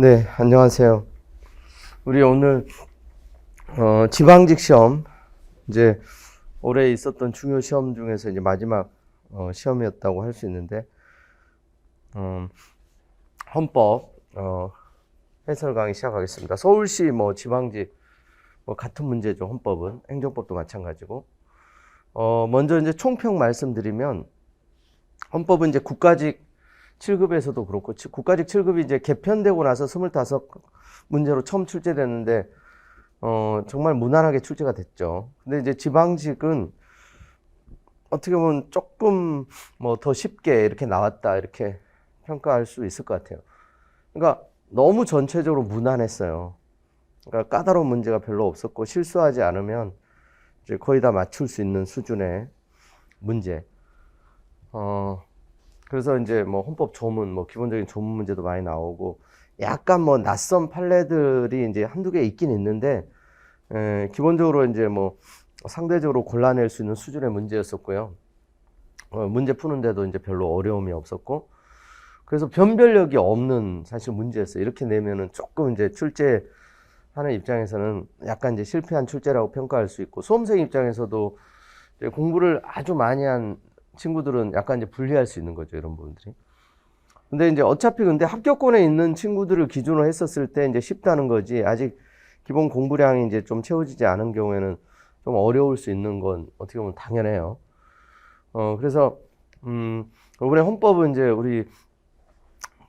네, 안녕하세요. 우리 오늘 지방직 시험, 이제 올해 있었던 중요 시험 중에서 이제 마지막 시험이었다고 할 수 있는데, 헌법 해설 강의 시작하겠습니다. 서울시 뭐 지방직 뭐 같은 문제죠. 헌법은 행정법도 마찬가지고. 먼저 이제 총평 말씀드리면, 헌법은 이제 국가직 7급에서도 그렇고, 국가직 7급이 이제 개편되고 나서 25문제로 처음 출제됐는데, 정말 무난하게 출제가 됐죠. 근데 이제 지방직은 어떻게 보면 조금 뭐 더 쉽게 이렇게 나왔다, 이렇게 평가할 수 있을 것 같아요. 그러니까 너무 전체적으로 무난했어요. 그러니까 까다로운 문제가 별로 없었고, 실수하지 않으면 이제 거의 다 맞출 수 있는 수준의 문제. 그래서 이제 뭐 헌법 조문, 뭐 기본적인 조문 문제도 많이 나오고, 약간 뭐 낯선 판례들이 이제 한두 개 있긴 있는데, 기본적으로 이제 뭐 상대적으로 골라낼 수 있는 수준의 문제였었고요. 문제 푸는데도 이제 별로 어려움이 없었고, 그래서 변별력이 없는 사실 문제였어요. 이렇게 내면은 조금 이제 출제하는 입장에서는 약간 이제 실패한 출제라고 평가할 수 있고, 수험생 입장에서도 이제 공부를 아주 많이 한 친구들은 약간 이제 불리할 수 있는 거죠, 이런 부분들이. 근데 이제 어차피 근데 합격권에 있는 친구들을 기준으로 했었을 때 이제 쉽다는 거지, 아직 기본 공부량이 이제 좀 채워지지 않은 경우에는 좀 어려울 수 있는 건 어떻게 보면 당연해요. 그래서, 이번에 헌법은 이제 우리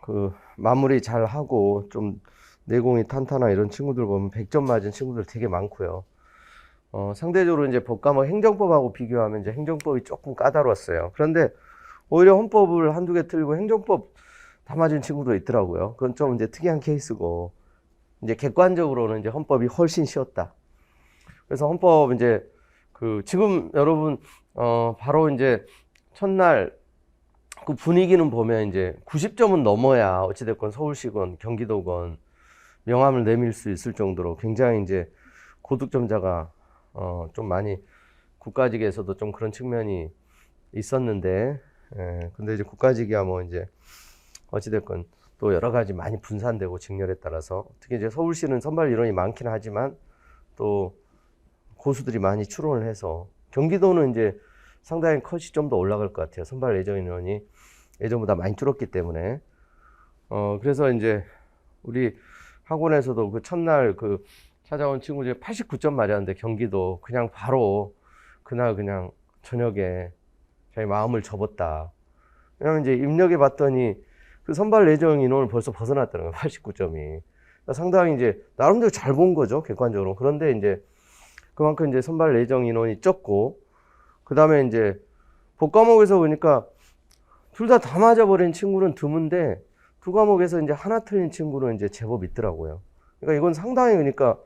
그 마무리 잘 하고 좀 내공이 탄탄한 이런 친구들 보면 100점 맞은 친구들 되게 많고요. 상대적으로 이제 법과목 행정법하고 비교하면 이제 행정법이 조금 까다로웠어요. 그런데 오히려 헌법을 한두 개 틀고 행정법 다 맞은 친구도 있더라고요. 그건 좀 이제 특이한 케이스고, 이제 객관적으로는 이제 헌법이 훨씬 쉬웠다. 그래서 헌법 이제 지금 여러분, 바로 이제 첫날 그 분위기는 보면 이제 90점은 넘어야 어찌됐건 서울시건 경기도건 명함을 내밀 수 있을 정도로 굉장히 이제 고득점자가 좀 많이 국가직에서도 좀 그런 측면이 있었는데, 근데 이제 국가직이야 뭐 이제 어찌됐건 또 여러 가지 많이 분산되고 직렬에 따라서, 특히 이제 서울시는 선발 인원이 많긴 하지만 또 고수들이 많이 출원을 해서, 경기도는 이제 상당히 컷이 좀 더 올라갈 것 같아요. 선발 예정 인원이 예전보다 많이 줄었기 때문에. 그래서 이제 우리 학원에서도 그 첫날 그 찾아온 친구 중에 89점 맞았는데, 경기도 그냥 바로 그날 그냥 저녁에 자기 마음을 접었다. 왜냐면 이제 입력해 봤더니 그 선발 예정 인원을 벌써 벗어났다는 거예요. 89점이. 그러니까 상당히 이제 나름대로 잘 본 거죠, 객관적으로. 그런데 이제 그만큼 이제 선발 예정 인원이 적고, 그 다음에 이제 복과목에서 보니까 둘 다 맞아버린 친구는 드문데, 두 과목에서 이제 하나 틀린 친구는 이제 제법 있더라고요. 그러니까 이건 상당히 그러니까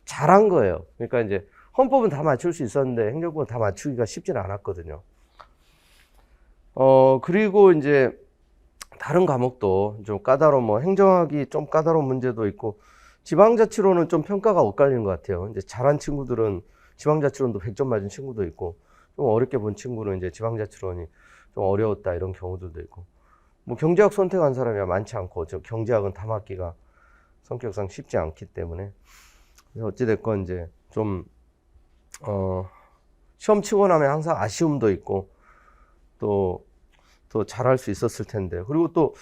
잘한 거예요. 그러니까 이제 헌법은 다 맞출 수 있었는데 행정법은 다 맞추기가 쉽지는 않았거든요. 그리고 이제 다른 과목도 좀 까다로운, 뭐 행정학이 좀 까다로운 문제도 있고, 지방자치론은 좀 평가가 엇갈리는 것 같아요. 이제 잘한 친구들은 지방자치론도 100점 맞은 친구도 있고, 좀 어렵게 본 친구는 이제 지방자치론이 좀 어려웠다, 이런 경우들도 있고. 뭐 경제학 선택한 사람이 많지 않고, 저 경제학은 다 맞기가 성격상 쉽지 않기 때문에. 그래서 어찌됐건 이제 좀 시험 치고 나면 항상 아쉬움도 있고, 또 잘할 수 있었을 텐데, 그리고 또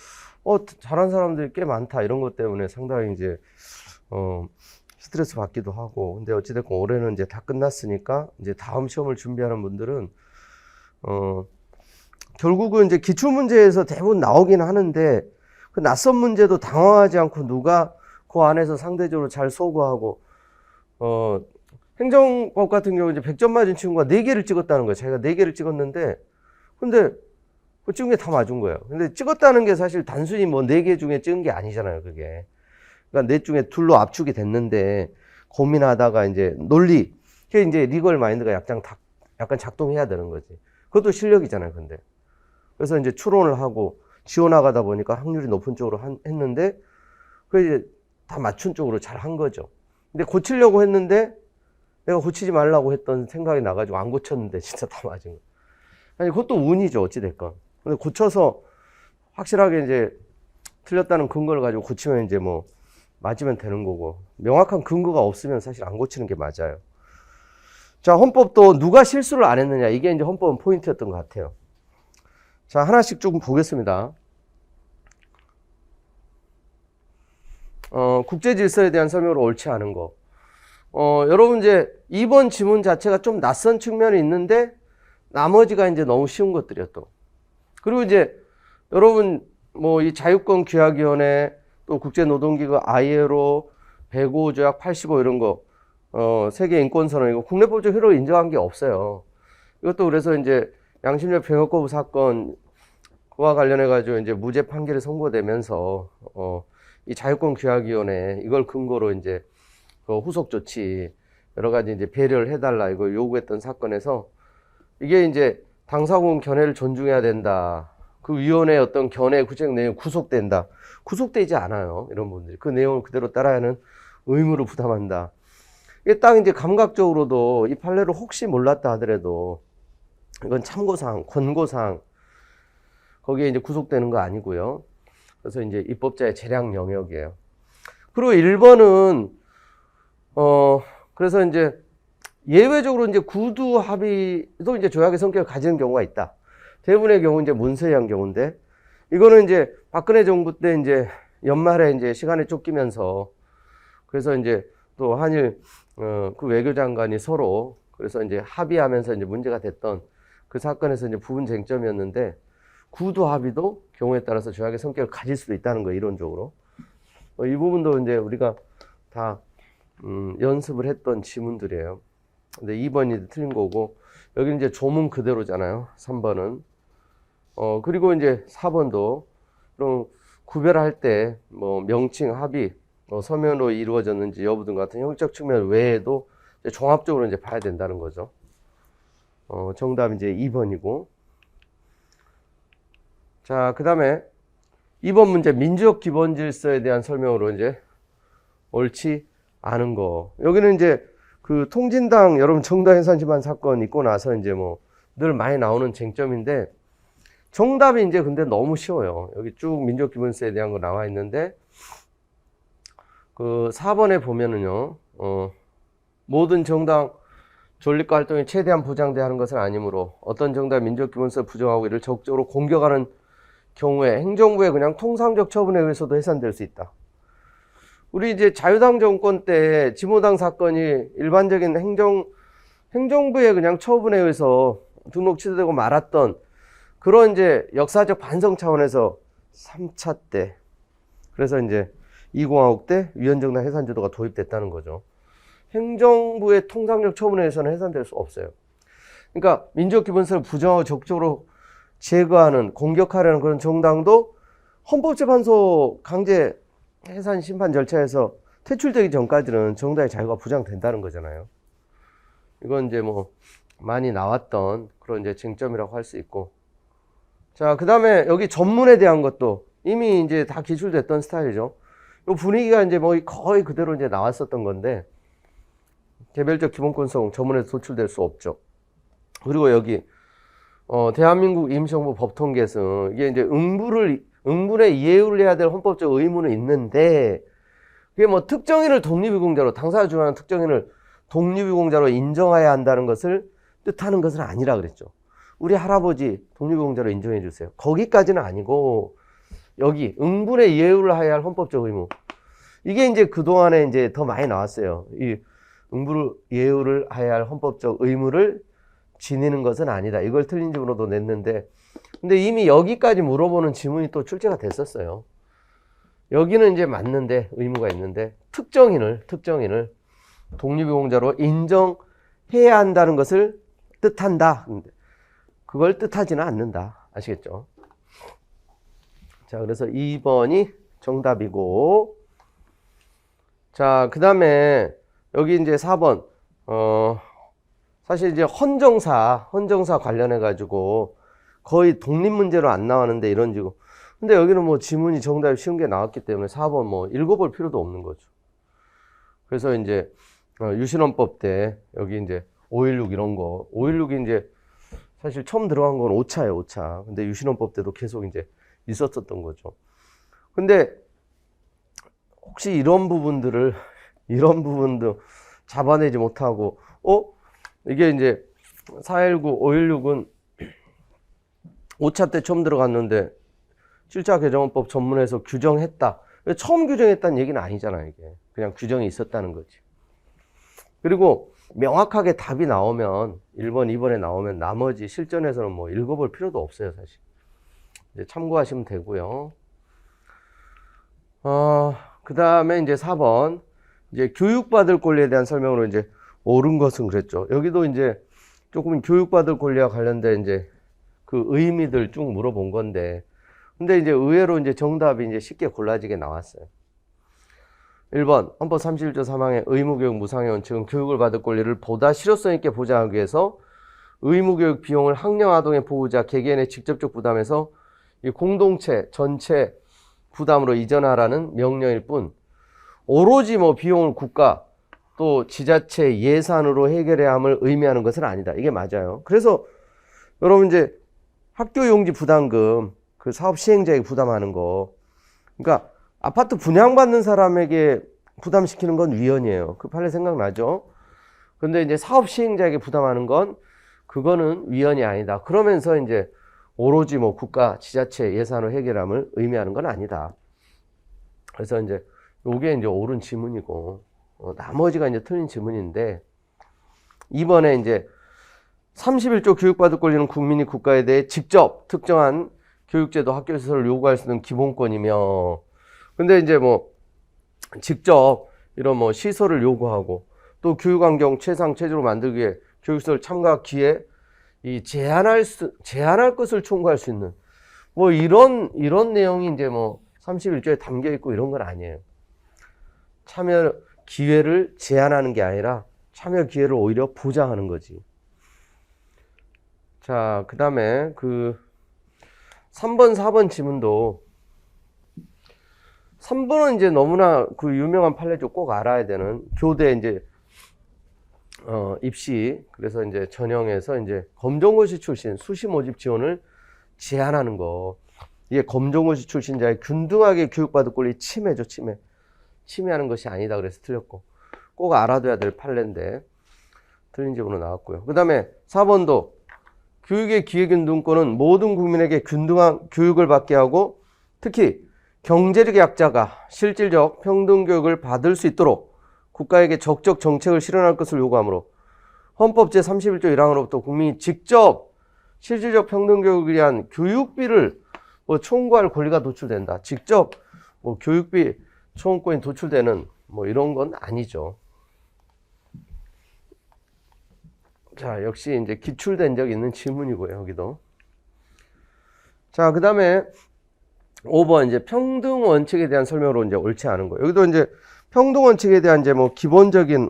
잘한 사람들이 꽤 많다, 이런 것 때문에 상당히 이제 스트레스 받기도 하고. 근데 어찌됐건 올해는 이제 다 끝났으니까 이제 다음 시험을 준비하는 분들은 결국은 이제 기출문제에서 대부분 나오긴 하는데, 그 낯선 문제도 당황하지 않고 누가 그 안에서 상대적으로 잘 소구하고, 행정법 같은 경우 이제 100점 맞은 친구가 4개를 찍었다는 거예요. 자기가 4개를 찍었는데, 근데 그 찍은 게 다 맞은 거예요. 근데 찍었다는 게 사실 단순히 뭐 4개 중에 찍은 게 아니잖아요, 그게. 그러니까 4 중에 2로 압축이 됐는데, 고민하다가 이제 논리, 그게 이제 리걸 마인드가 약간 작동해야 되는 거지. 그것도 실력이잖아요, 근데. 그래서 이제 추론을 하고 지원나가다 보니까 확률이 높은 쪽으로 했는데, 그 이제 다 맞춘 쪽으로 잘 한 거죠. 근데 고치려고 했는데, 내가 고치지 말라고 했던 생각이 나가지고 안 고쳤는데 진짜 다 맞은 거예요. 아니, 그것도 운이죠, 어찌됐건. 근데 고쳐서 확실하게 이제 틀렸다는 근거를 가지고 고치면 이제 뭐 맞으면 되는 거고, 명확한 근거가 없으면 사실 안 고치는 게 맞아요. 자, 헌법도 누가 실수를 안 했느냐, 이게 이제 헌법 포인트였던 것 같아요. 자, 하나씩 좀 보겠습니다. 국제 질서에 대한 설명으로 옳지 않은 거. 여러분 이제 2번 지문 자체가 좀 낯선 측면이 있는데 나머지가 이제 너무 쉬운 것들이요 또. 그리고 이제 여러분 뭐 이 자유권 규약위원회 또 국제노동기구 ILO 105조약 85 이런 거 세계 인권선언 이거 국내법적 효력을 인정한 게 없어요. 이것도 그래서 이제 양심적 병역 거부 사건 그와 관련해 가지고 이제 무죄 판결이 선고되면서 이 자유권 규약위원회 이걸 근거로 이제 그 후속 조치 여러 가지 이제 배려를 해달라 이걸 요구했던 사건에서 이게 이제 당사국 견해를 존중해야 된다. 그 위원회의 어떤 견해 구체적 내용 구속된다. 구속되지 않아요. 이런 분들이 그 내용을 그대로 따라야 하는 의무를 부담한다. 이게 딱 이제 감각적으로도 이 판례를 혹시 몰랐다 하더라도 이건 참고사항, 권고사항 거기에 이제 구속되는 거 아니고요. 그래서 이제 입법자의 재량 영역이에요. 그리고 1번은 그래서 이제 예외적으로 이제 구두 합의도 이제 조약의 성격을 가지는 경우가 있다. 대부분의 경우 이제 문서의한 경우인데 이거는 이제 박근혜 정부 때 이제 연말에 이제 시간에 쫓기면서 그래서 이제 또 한일 그 외교장관이 서로 그래서 이제 합의하면서 이제 문제가 됐던 그 사건에서 이제 부분 쟁점이었는데 구두 합의도 경우에 따라서 조약의 성격을 가질 수도 있다는 거예요, 이론적으로. 이 부분도 이제 우리가 다 연습을 했던 지문들이에요. 근데 2번이 틀린 거고, 여기 이제 조문 그대로잖아요, 3번은. 그리고 이제 4번도, 그럼 구별할 때, 뭐, 명칭, 합의, 서면으로 이루어졌는지 여부 등 같은 형식적 측면 외에도 이제 종합적으로 이제 봐야 된다는 거죠. 정답이 이제 2번이고. 자, 그 다음에 2번 문제, 민주적 기본 질서에 대한 설명으로 이제 옳지 않은 거. 여기는 이제 그 통진당 여러분 정당 해산 심판 사건 있고 나서 이제 뭐 늘 많이 나오는 쟁점인데 정답이 이제 근데 너무 쉬워요. 여기 쭉 민주적 기본질서에 대한 거 나와 있는데 그 4번에 보면은요, 모든 정당 존립과 활동이 최대한 보장돼야 하는 것은 아니므로 어떤 정당 민주적 기본질서를 부정하고 이를 적극적으로 공격하는 경우에 행정부의 그냥 통상적 처분에 의해서도 해산될 수 있다. 우리 이제 자유당 정권 때 지모당 사건이 일반적인 행정부의 그냥 처분에 의해서 등록 취소되고 말았던 그런 이제 역사적 반성 차원에서 3차 때 그래서 이제 2공화국 때 위헌정당 해산제도가 도입됐다는 거죠. 행정부의 통상적 처분에 의해서는 해산될 수 없어요. 그러니까 민주적 기본질서를 부정하고 적극적으로 제거하는, 공격하려는 그런 정당도 헌법재판소 강제 해산 심판 절차에서 퇴출되기 전까지는 정당의 자유가 보장된다는 거잖아요. 이건 이제 뭐 많이 나왔던 그런 이제 쟁점이라고 할 수 있고. 자, 그 다음에 여기 전문에 대한 것도 이미 이제 다 기술됐던 스타일이죠. 이 분위기가 이제 뭐 거의 그대로 이제 나왔었던 건데, 개별적 기본권성 전문에서 도출될 수 없죠. 그리고 여기, 대한민국 임시정부 법통계승, 이게 이제 응분의 이해를 해야 될 헌법적 의무는 있는데, 그게 뭐 특정인을 독립유공자로, 당사자 주관하는 특정인을 독립유공자로 인정해야 한다는 것을 뜻하는 것은 아니라 그랬죠. 우리 할아버지 독립유공자로 인정해 주세요. 거기까지는 아니고, 여기 응분의 이해를 해야 할 헌법적 의무. 이게 이제 그동안에 이제 더 많이 나왔어요. 이 응분의 이해를 해야 할 헌법적 의무를 지니는 것은 아니다. 이걸 틀린 지문으로도 냈는데, 근데 이미 여기까지 물어보는 지문이 또 출제가 됐었어요. 여기는 이제 맞는데, 의무가 있는데, 특정인을 독립유공자로 인정해야 한다는 것을 뜻한다. 그걸 뜻하지는 않는다. 아시겠죠? 자, 그래서 2번이 정답이고, 자, 그 다음에 여기 이제 4번, 사실 이제 헌정사 관련해가지고 거의 독립 문제로 안 나왔는데 이런 지고. 근데 여기는 뭐 지문이 정답이 쉬운 게 나왔기 때문에 4번 뭐 읽어볼 필요도 없는 거죠. 그래서 이제 유신헌법 때 여기 이제 516 이런 거, 516이 이제 사실 처음 들어간 건 5차예요, 5차. 근데 유신헌법 때도 계속 이제 있었던 거죠. 근데 혹시 이런 부분도 잡아내지 못하고, 이게 이제 419, 516은 5차 때 처음 들어갔는데 7차 개정헌법 전문에서 규정했다. 처음 규정했다는 얘기는 아니잖아, 이게. 그냥 규정이 있었다는 거지. 그리고 명확하게 답이 나오면, 1번, 2번에 나오면 나머지 실전에서는 뭐 읽어볼 필요도 없어요, 사실. 이제 참고하시면 되고요. 그 다음에 이제 4번. 이제 교육받을 권리에 대한 설명으로 이제 옳은 것은 그랬죠. 여기도 이제 조금 교육받을 권리와 관련된 이제 그 의미들 쭉 물어본 건데, 근데 이제 의외로 이제 정답이 이제 쉽게 골라지게 나왔어요. 1번, 헌법 31조 3항의 의무교육 무상의 원칙은 교육을 받을 권리를 보다 실효성 있게 보장하기 위해서 의무교육 비용을 학령 아동의 보호자 개개인의 직접적 부담에서 이 공동체 전체 부담으로 이전하라는 명령일 뿐, 오로지 뭐 비용을 국가 또 지자체 예산으로 해결해야 함을 의미하는 것은 아니다. 이게 맞아요. 그래서 여러분 이제 학교 용지 부담금 그 사업 시행자에게 부담하는 거, 그러니까 아파트 분양받는 사람에게 부담시키는 건 위헌이에요. 그 판례 생각나죠? 근데 이제 사업 시행자에게 부담하는 건 그거는 위헌이 아니다. 그러면서 이제 오로지 뭐 국가 지자체 예산으로 해결함을 의미하는 건 아니다. 그래서 이제 요게 이제 옳은 지문이고, 나머지가 이제 틀린 지문인데, 이번에 이제 31조 교육받을 권리는 국민이 국가에 대해 직접 특정한 교육제도 학교시설을 요구할 수 있는 기본권이며, 근데 이제 뭐 직접 이런 뭐 시설을 요구하고 또 교육환경 최상 최저로 만들기 위해 교육시설 참가 기회 이 제한할 것을 청구할 수 있는 뭐 이런 내용이 이제 뭐 31조에 담겨 있고 이런 건 아니에요. 참여 기회를 제한하는 게 아니라 참여 기회를 오히려 보장하는 거지. 자, 그 다음에 그 3번, 4번 지문도 3번은 이제 너무나 그 유명한 판례죠. 꼭 알아야 되는 교대 이제 입시, 그래서 이제 전형에서 이제 검정고시 출신 수시 모집 지원을 제한하는 거. 이게 검정고시 출신자의 균등하게 교육받을 권리 침해죠, 침해하는 것이 아니다. 그래서 틀렸고. 꼭 알아둬야 될 판례인데 틀린 지문으로 나왔고요. 그 다음에 4번도 교육의 기회균등권은 모든 국민에게 균등한 교육을 받게 하고 특히 경제력 약자가 실질적 평등교육을 받을 수 있도록 국가에게 적적 정책을 실현할 것을 요구하므로 헌법 제31조 1항으로부터 국민이 직접 실질적 평등교육을 위한 교육비를 뭐 청구할 권리가 도출된다. 직접 뭐 교육비 청구권이 도출되는 뭐 이런 건 아니죠. 자, 역시 이제 기출된 적 있는 질문이고요, 여기도. 자, 그 다음에 5번 이제 평등 원칙에 대한 설명으로 이제 옳지 않은 거예요. 여기도 이제 평등 원칙에 대한 이제 뭐 기본적인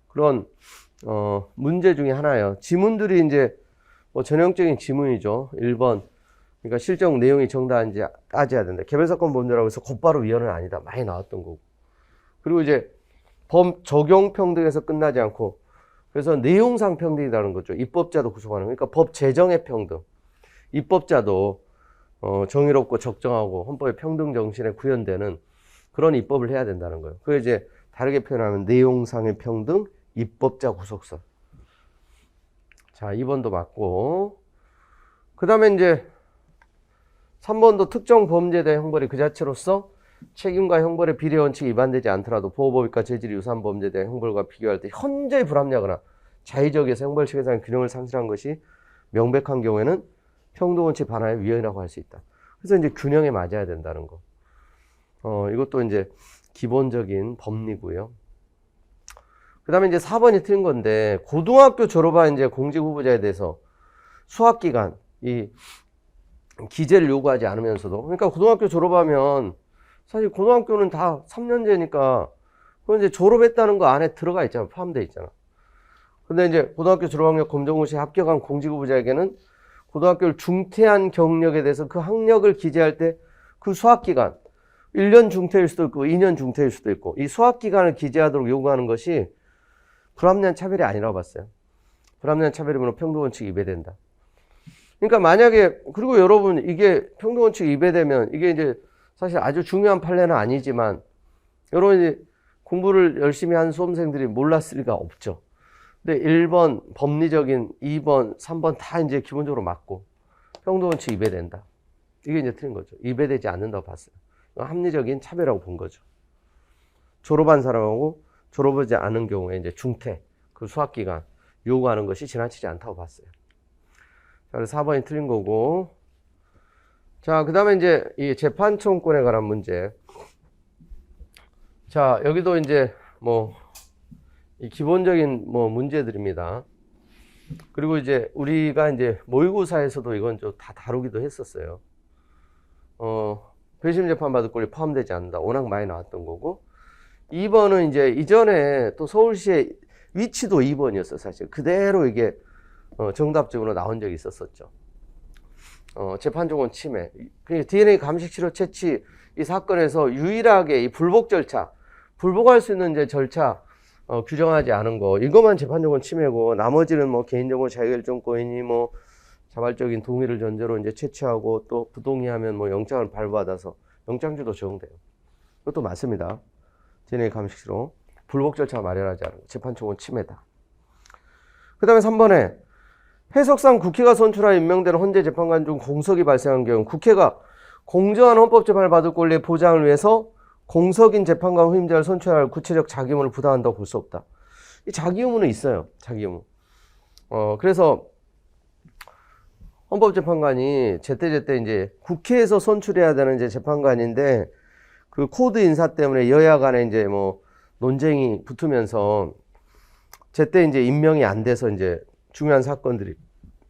그런 문제 중에 하나예요. 지문들이 이제 뭐 전형적인 지문이죠. 1번. 그러니까 실적 내용이 정당한지 따져야 된다. 개별사건 범죄라고 해서 곧바로 위헌은 아니다. 많이 나왔던 거고. 그리고 이제 범 적용 평등에서 끝나지 않고 그래서 내용상 평등이라는 거죠. 입법자도 구속하는 거. 그러니까 법 제정의 평등. 입법자도 정의롭고 적정하고 헌법의 평등 정신에 구현되는 그런 입법을 해야 된다는 거예요. 그게 이제 다르게 표현하면 내용상의 평등, 입법자 구속설. 자, 2번도 맞고. 그 다음에 이제 3번도 특정 범죄에 대한 형벌이 그 자체로서 책임과 형벌의 비례 원칙이 위반되지 않더라도 보호법익과 재질이 유사한 범죄에 대한 형벌과 비교할 때 현저히 불합리하거나 자의적에서 형벌 체계상의 균형을 상실한 것이 명백한 경우에는 평등원칙 반하에 위헌이라고 할 수 있다. 그래서 이제 균형에 맞아야 된다는 거. 이것도 이제 기본적인 법리고요. 그 다음에 이제 4번이 틀린 건데, 고등학교 졸업한 이제 공직 후보자에 대해서 수학기간, 이 기재를 요구하지 않으면서도, 그러니까 고등학교 졸업하면 사실 고등학교는 다 3년제니까, 그건 이제 졸업했다는 거 안에 들어가 있잖아. 포함되어 있잖아. 근데 이제 고등학교 졸업학력 검정고시에 합격한 공직 후보자에게는 고등학교를 중퇴한 경력에 대해서 그 학력을 기재할 때 그 수학기간, 1년 중퇴일 수도 있고 2년 중퇴일 수도 있고 이 수학기간을 기재하도록 요구하는 것이 불합리한 차별이 아니라고 봤어요. 불합리한 차별이면 평등원칙이 위배된다. 그러니까 만약에, 그리고 여러분 이게 평등원칙이 위배되면 이게 이제 사실 아주 중요한 판례는 아니지만 여러분이 공부를 열심히 한 수험생들이 몰랐을 리가 없죠. 근데 1번 법리적인, 2번, 3번 다 이제 기본적으로 맞고 평등원칙 위배된다. 이게 이제 틀린 거죠. 위배되지 않는다고 봤어요. 합리적인 차별이라고 본 거죠. 졸업한 사람하고 졸업하지 않은 경우에 이제 중퇴, 그 수학기간 요구하는 것이 지나치지 않다고 봤어요. 자, 그래서 4번이 틀린 거고. 자, 그 다음에 이제 이 재판청구권에 관한 문제. 자, 여기도 이제 뭐, 이 기본적인 뭐 문제들입니다. 그리고 이제 우리가 이제 모의고사에서도 이건 좀 다 다루기도 했었어요. 배심 재판 받을 권리 포함되지 않는다. 워낙 많이 나왔던 거고. 2번은 이제 이전에 또 서울시의 위치도 2번이었어요, 사실. 그대로 이게 정답적으로 나온 적이 있었었죠. 재판정원 침해. DNA 감식치료 채취 이 사건에서 유일하게 이 불복 절차, 불복할 수 있는 이제 절차 규정하지 않은 거, 이것만 재판정원 침해고, 나머지는 뭐 개인정보 자유결정권이니 뭐 자발적인 동의를 전제로 이제 채취하고 또 부동의하면 뭐 영장을 발부받아서 영장주도 적용돼요. 이것도 맞습니다. DNA 감식치료 불복 절차 마련하지 않은 거, 재판정원 침해다. 그 다음에 3번에 해석상 국회가 선출하여 임명되는 헌재 재판관 중 공석이 발생한 경우 국회가 공정한 헌법재판을 받을 권리의 보장을 위해서 공석인 재판관 후임자를 선출할 구체적 자기 의무를 부담한다고 볼 수 없다. 이 자기 의무는 있어요. 자기 의무. 그래서 헌법재판관이 제때제때 이제 국회에서 선출해야 되는 이제 재판관인데 그 코드 인사 때문에 여야 간에 이제 뭐 논쟁이 붙으면서 제때 이제 임명이 안 돼서 이제 중요한 사건들이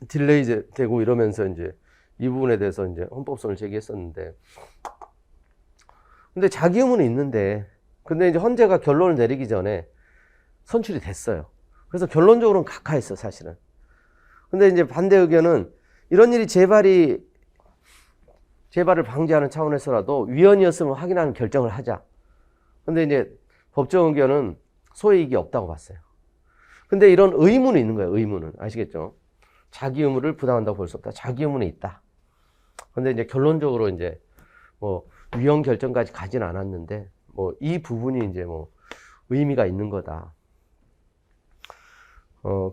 딜레이 되고 이러면서 이제 이 부분에 대해서 이제 헌법소원을 제기했었는데, 근데 자기 의무는 있는데, 근데 이제 헌재가 결론을 내리기 전에 선출이 됐어요. 그래서 결론적으로는 각하했어, 사실은. 근데 이제 반대 의견은 이런 일이 재발을 방지하는 차원에서라도 위헌이었으면 확인하는 결정을 하자. 근데 이제 법정 의견은 소이익이 없다고 봤어요. 근데 이런 의무는 있는 거예요, 의무는. 아시겠죠? 자기 의무를 부담한다고 볼 수 없다. 자기 의무는 있다. 근데 이제 결론적으로 이제 뭐 위헌 결정까지 가진 않았는데 뭐 이 부분이 이제 뭐 의미가 있는 거다.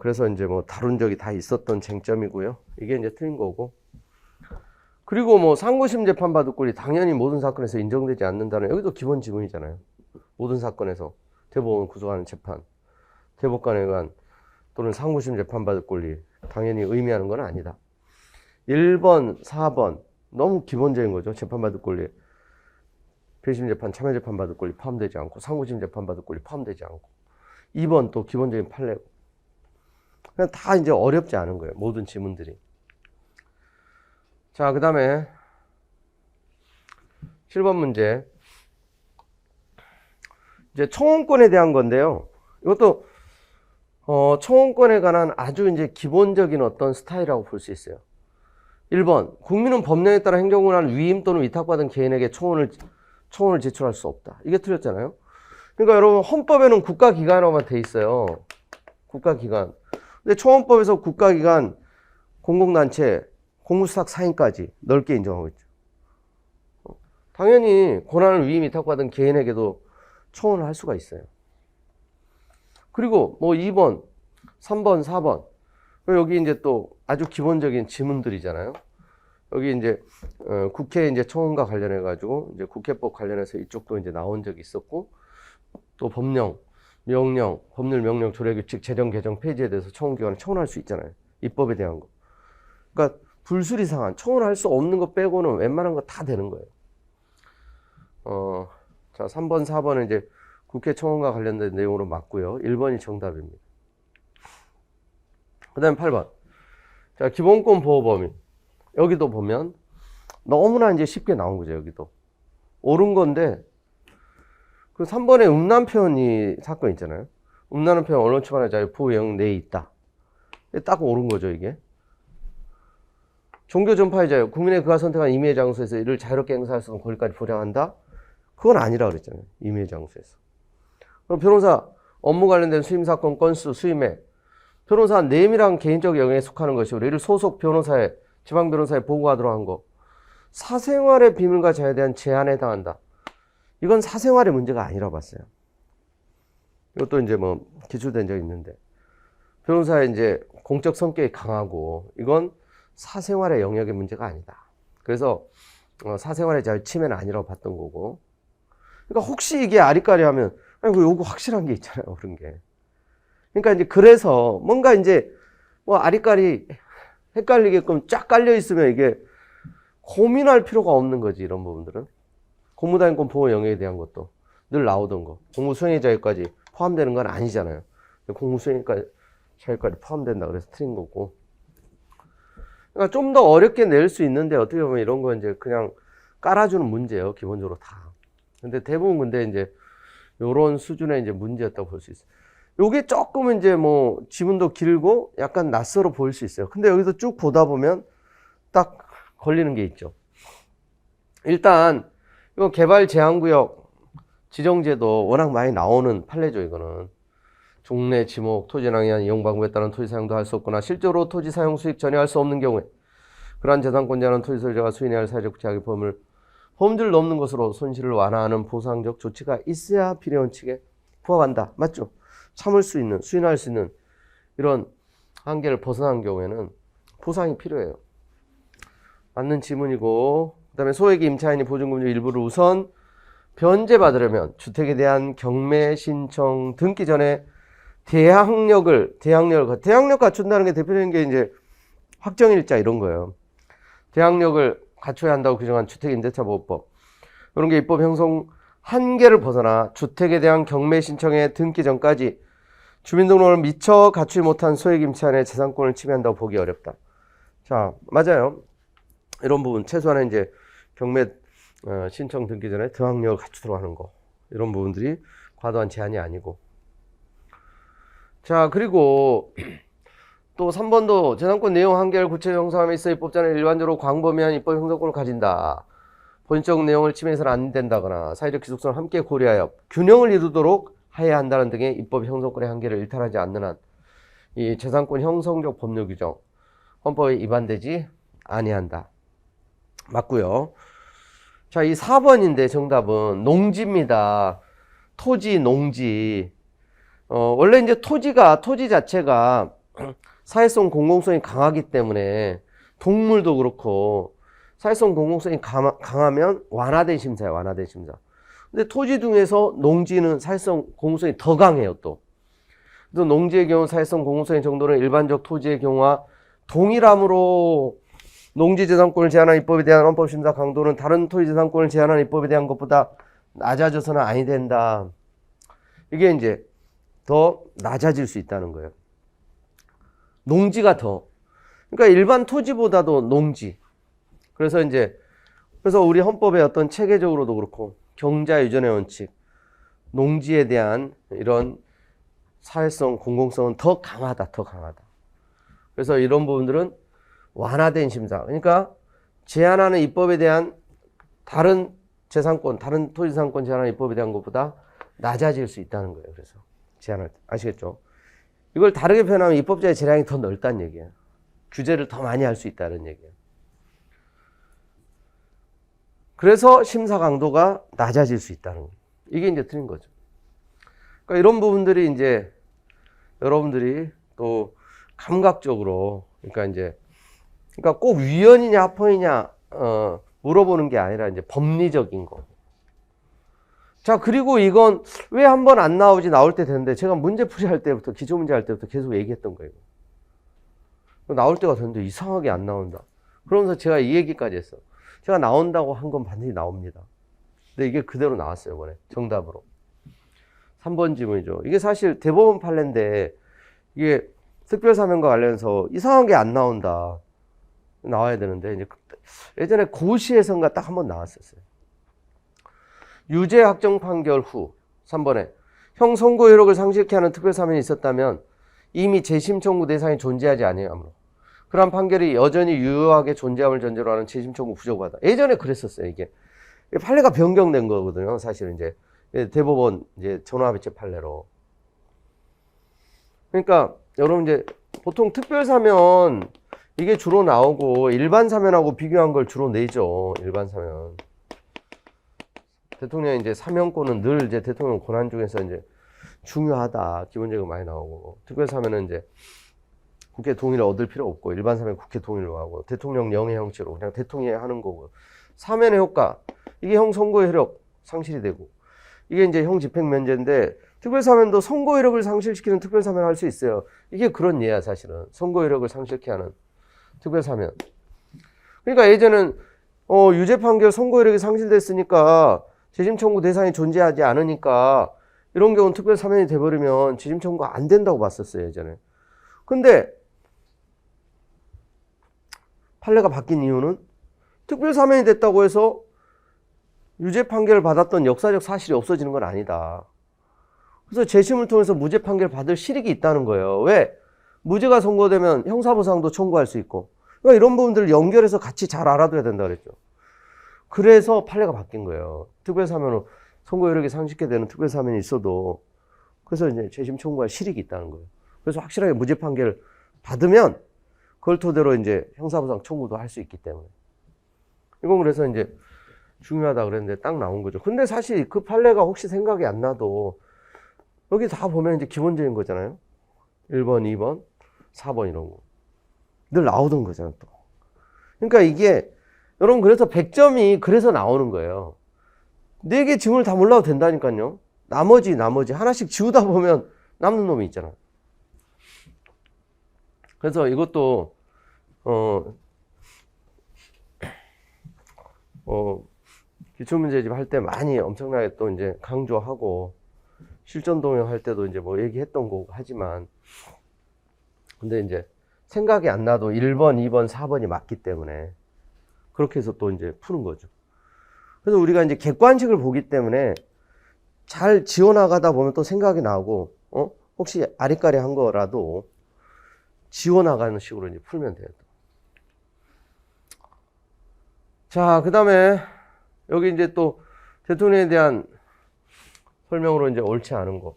그래서 이제 뭐 다룬 적이 다 있었던 쟁점이고요. 이게 이제 틀린 거고. 그리고 뭐 상고심 재판 받을 권리 당연히 모든 사건에서 인정되지 않는다는, 여기도 기본 지문이잖아요. 모든 사건에서 대법원 구속하는 재판, 대법관에관 또는 상고심 재판 받을 권리 당연히 의미하는 건 아니다. 1번, 4번 너무 기본적인 거죠. 재판 받을 권리. 배심 재판, 참여 재판 받을 권리 포함되지 않고 상고심 재판 받을 권리 포함되지 않고 2번 또 기본적인 판례고. 그냥 다 이제 어렵지 않은 거예요. 모든 지문들이. 자, 그 다음에 7번 문제. 이제 청원권에 대한 건데요. 이것도 청원권에 관한 아주 이제 기본적인 어떤 스타일이라고 볼 수 있어요. 1번, 국민은 법령에 따라 행정권한을 위임 또는 위탁받은 개인에게 청원을 제출할 수 없다. 이게 틀렸잖아요. 그러니까 여러분 헌법에는 국가기관으로만 돼 있어요. 국가기관. 근데 청원법에서 국가기관, 공공단체, 공무수탁 사인까지 넓게 인정하고 있죠. 당연히 권한을 위임 위탁받은 개인에게도 청원을 할 수가 있어요. 그리고 뭐 2번, 3번, 4번. 여기 이제 또 아주 기본적인 지문들이잖아요. 여기 이제 국회 이제 청원과 관련해 가지고 이제 국회법 관련해서 이쪽도 이제 나온 적이 있었고, 또 법령, 명령, 법률, 명령, 조례규칙, 재정, 개정, 폐지에 대해서 청원기관에 청원할 수 있잖아요. 입법에 대한 거. 그러니까 불수리사안, 청원할 수 없는 거 빼고는 웬만한 거 다 되는 거예요. 자, 3번, 4번은 이제 국회 청원과 관련된 내용으로 맞고요. 1번이 정답입니다. 그 다음에 8번. 자, 기본권 보호 범위. 여기도 보면 너무나 이제 쉽게 나온 거죠, 여기도. 옳은 건데, 그 3번에 음란 표현이 사건 있잖아요. 음란한 표현, 언론 출판의 자유, 보호 영역 내에 있다. 딱 옳은 거죠, 이게. 종교 전파의 자유, 국민의 그가 선택한 임의의 장소에서 이를 자유롭게 행사할 수 있는 권리까지 보장한다? 그건 아니라 그랬잖아요, 임의의 장소에서. 그럼 변호사, 업무 관련된 수임사건 건수, 수임액. 변호사 내밀한 개인적 영역에 속하는 것이고, 이를 소속 변호사에, 지방 변호사에 보고하도록 한 거. 사생활의 비밀과 자유에 대한 제한에 해당한다. 이건 사생활의 문제가 아니라고 봤어요. 이것도 이제 뭐 기출된 적이 있는데, 변호사의 이제 공적 성격이 강하고 이건 사생활의 영역의 문제가 아니다. 그래서 사생활의 자유 침해는 아니라고 봤던 거고. 그러니까 혹시 이게 아리까리 하면 아니 요거 확실한 게 있잖아요, 그런 게. 그러니까 이제 그래서 뭔가 이제 뭐 아리까리 헷갈리게끔 쫙 깔려 있으면 이게 고민할 필요가 없는 거지, 이런 부분들은. 공무단위권 보호 영역에 대한 것도 늘 나오던 거. 공무수행의 자유까지 포함되는 건 아니잖아요. 공무수행의 자유까지 포함된다 그래서 틀린 거고. 그러니까 좀 더 어렵게 낼 수 있는데 어떻게 보면 이런 건 이제 그냥 깔아주는 문제예요, 기본적으로 다. 근데 대부분 근데 이제 요런 수준의 이제 문제였다고 볼 수 있어요. 요게 조금 이제 뭐 지문도 길고 약간 낯설어 보일 수 있어요. 근데 여기서 쭉 보다 보면 딱 걸리는 게 있죠. 일단 이거 개발 제한구역 지정제도 워낙 많이 나오는 판례죠, 이거는. 종래, 지목, 토지량에 의한 이용 방법에 따른 토지 사용도 할 수 없거나 실제로 토지 사용 수익 전혀 할 수 없는 경우에 그러한 재산권 제한은 토지 소유자가 수인해야 할 사회적 구체적인 범위를 넘는 것으로 손실을 완화하는 보상적 조치가 있어야 비례원칙에 부합한다. 맞죠? 참을 수 있는, 수인할 수 있는 이런 한계를 벗어난 경우에는 보상이 필요해요. 맞는 지문이고, 그 다음에 소액 임차인이 보증금융 일부를 우선 변제받으려면 주택에 대한 경매 신청 등기 전에 대항력을 갖춘다는 게 대표적인 게 이제 확정일자 이런 거예요. 대항력을 갖춰야 한다고 규정한 주택임대차보호법. 이런 게 입법 형성 한계를 벗어나 주택에 대한 경매 신청의 등기 전까지 주민등록을 미처 갖추지 못한 소액 임차인의 재산권을 침해한다고 보기 어렵다. 자, 맞아요. 이런 부분 최소한의 이제 경매 신청 등기 전에 대항력을 갖추도록 하는 거. 이런 부분들이 과도한 제한이 아니고. 자, 그리고 또 3번도 재산권 내용 한계를 구체적으로 형성함에 있어 입법자는 일반적으로 광범위한 입법 형성권을 가진다. 본적 내용을 침해해서는 안 된다거나 사회적 기속성을 함께 고려하여 균형을 이루도록 해야 한다는 등의 입법 형성권의 한계를 일탈하지 않는 한 이 재산권 형성적 법률 규정 헌법에 위반되지 아니한다. 맞고요. 자, 이 4번인데 정답은 농지입니다. 토지, 농지. 원래 이제 토지 자체가 사회성 공공성이 강하기 때문에 동물도 그렇고 사회성 공공성이 강하면 완화된 심사예요, 완화된 심사. 근데 토지 중에서 농지는 사회성 공공성이 더 강해요, 또. 또 농지의 경우 사회성 공공성의 정도는 일반적 토지의 경우와 동일하므로 농지재산권을 제한한 입법에 대한 헌법심사 강도는 다른 토지재산권을 제한한 입법에 대한 것보다 낮아져서는 아니 된다. 이게 이제 더 낮아질 수 있다는 거예요. 농지가 더. 그러니까 일반 토지보다도 농지. 그래서 우리 헌법의 어떤 체계적으로도 그렇고 경자 유전의 원칙, 농지에 대한 이런 사회성, 공공성은 더 강하다. 그래서 이런 부분들은 완화된 심사. 그러니까 제한하는 입법에 대한 다른 재산권, 다른 토지재산권 제한하는 입법에 대한 것보다 낮아질 수 있다는 거예요. 그래서 제한할 때. 아시겠죠? 이걸 다르게 표현하면 입법자의 재량이 더 넓다는 얘기예요. 규제를 더 많이 할 수 있다는 얘기예요. 그래서 심사 강도가 낮아질 수 있다는 거예요. 이게 이제 틀린 거죠. 그러니까 이런 부분들이 이제 여러분들이 또 감각적으로 그러니까 꼭 위헌이냐 합헌이냐 물어보는 게 아니라 이제 법리적인 거. 자, 그리고 이건 왜 한 번 안 나오지 나올 때 되는데 제가 문제풀이 할 때부터 기초문제 할 때부터 계속 얘기했던 거예요. 나올 때가 됐는데 이상하게 안 나온다. 그러면서 제가 이 얘기까지 했어. 제가 나온다고 한 건 반드시 나옵니다. 근데 이게 그대로 나왔어요, 이번에. 정답으로. 3번 지문이죠. 이게 사실 대법원 판례인데 이게 특별사면과 관련해서 이상한 게 안 나온다. 나와야 되는데 이제 예전에 고시에선가 딱 한 번 나왔었어요. 유죄 확정 판결 후 3번에 형 선고 효력을 상실케 하는 특별사면이 있었다면 이미 재심 청구 대상이 존재하지 아니하므로 그러한 판결이 여전히 유효하게 존재함을 전제로 하는 재심 청구 부적받아. 예전에 그랬었어요. 이게 판례가 변경된 거거든요. 사실은 이제 대법원 이제 전화배치 판례로. 그러니까 여러분 이제 보통 특별사면 이게 주로 나오고 일반 사면하고 비교한 걸 주로 내죠. 일반 사면. 대통령의 이제 사면권은 늘 이제 대통령 권한 중에서 이제 중요하다. 기본적으로 많이 나오고. 특별사면은 이제 국회 동의를 얻을 필요 없고, 일반 사면 국회 동의를 하고, 대통령령의 형식으로 그냥 대통령이 하는 거고. 사면의 효과. 이게 형 선고의 효력 상실이 되고. 이게 이제 형 집행 면제인데, 특별사면도 선고 효력을 상실시키는 특별사면을 할 수 있어요. 이게 그런 예야, 사실은. 선고 효력을 상실케 하는 특별사면. 그러니까 예전엔, 유죄 판결 선고 효력이 상실됐으니까, 재심 청구 대상이 존재하지 않으니까, 이런 경우는 특별사면이 돼버리면 재심 청구가 안 된다고 봤었어요, 예전에. 근데, 판례가 바뀐 이유는, 특별사면이 됐다고 해서, 유죄 판결을 받았던 역사적 사실이 없어지는 건 아니다. 그래서 재심을 통해서 무죄 판결 받을 실익이 있다는 거예요. 왜? 무죄가 선고되면 형사보상도 청구할 수 있고. 그러니까 이런 부분들을 연결해서 같이 잘 알아둬야 된다 그랬죠. 그래서 판례가 바뀐 거예요. 특별사면으로 선고 효력이 상실게 되는 특별사면이 있어도 그래서 이제 재심 청구할 실익이 있다는 거예요. 그래서 확실하게 무죄 판결을 받으면 그걸 토대로 이제 형사보상 청구도 할 수 있기 때문에. 이건 그래서 이제 중요하다 그랬는데 딱 나온 거죠. 근데 사실 그 판례가 혹시 생각이 안 나도 여기 다 보면 이제 기본적인 거잖아요. 1번, 2번, 4번 이런 거. 늘 나오던 거잖아요, 또. 그러니까 이게, 여러분, 그래서 100점이 그래서 나오는 거예요. 4개 지문을 다 몰라도 된다니까요. 나머지 하나씩 지우다 보면 남는 놈이 있잖아. 그래서 이것도, 기출문제집 할 때 많이 엄청나게 또 이제 강조하고, 실전 동영할 때도 이제 뭐 얘기했던 거고 하지만, 근데 이제 생각이 안 나도 1번, 2번, 4번이 맞기 때문에 그렇게 해서 또 이제 푸는 거죠. 그래서 우리가 이제 객관식을 보기 때문에 잘 지워나가다 보면 또 생각이 나고, 혹시 아리까리 한 거라도 지워나가는 식으로 이제 풀면 돼요. 자, 그 다음에 여기 이제 또 대통령에 대한 설명으로 이제 옳지 않은 거.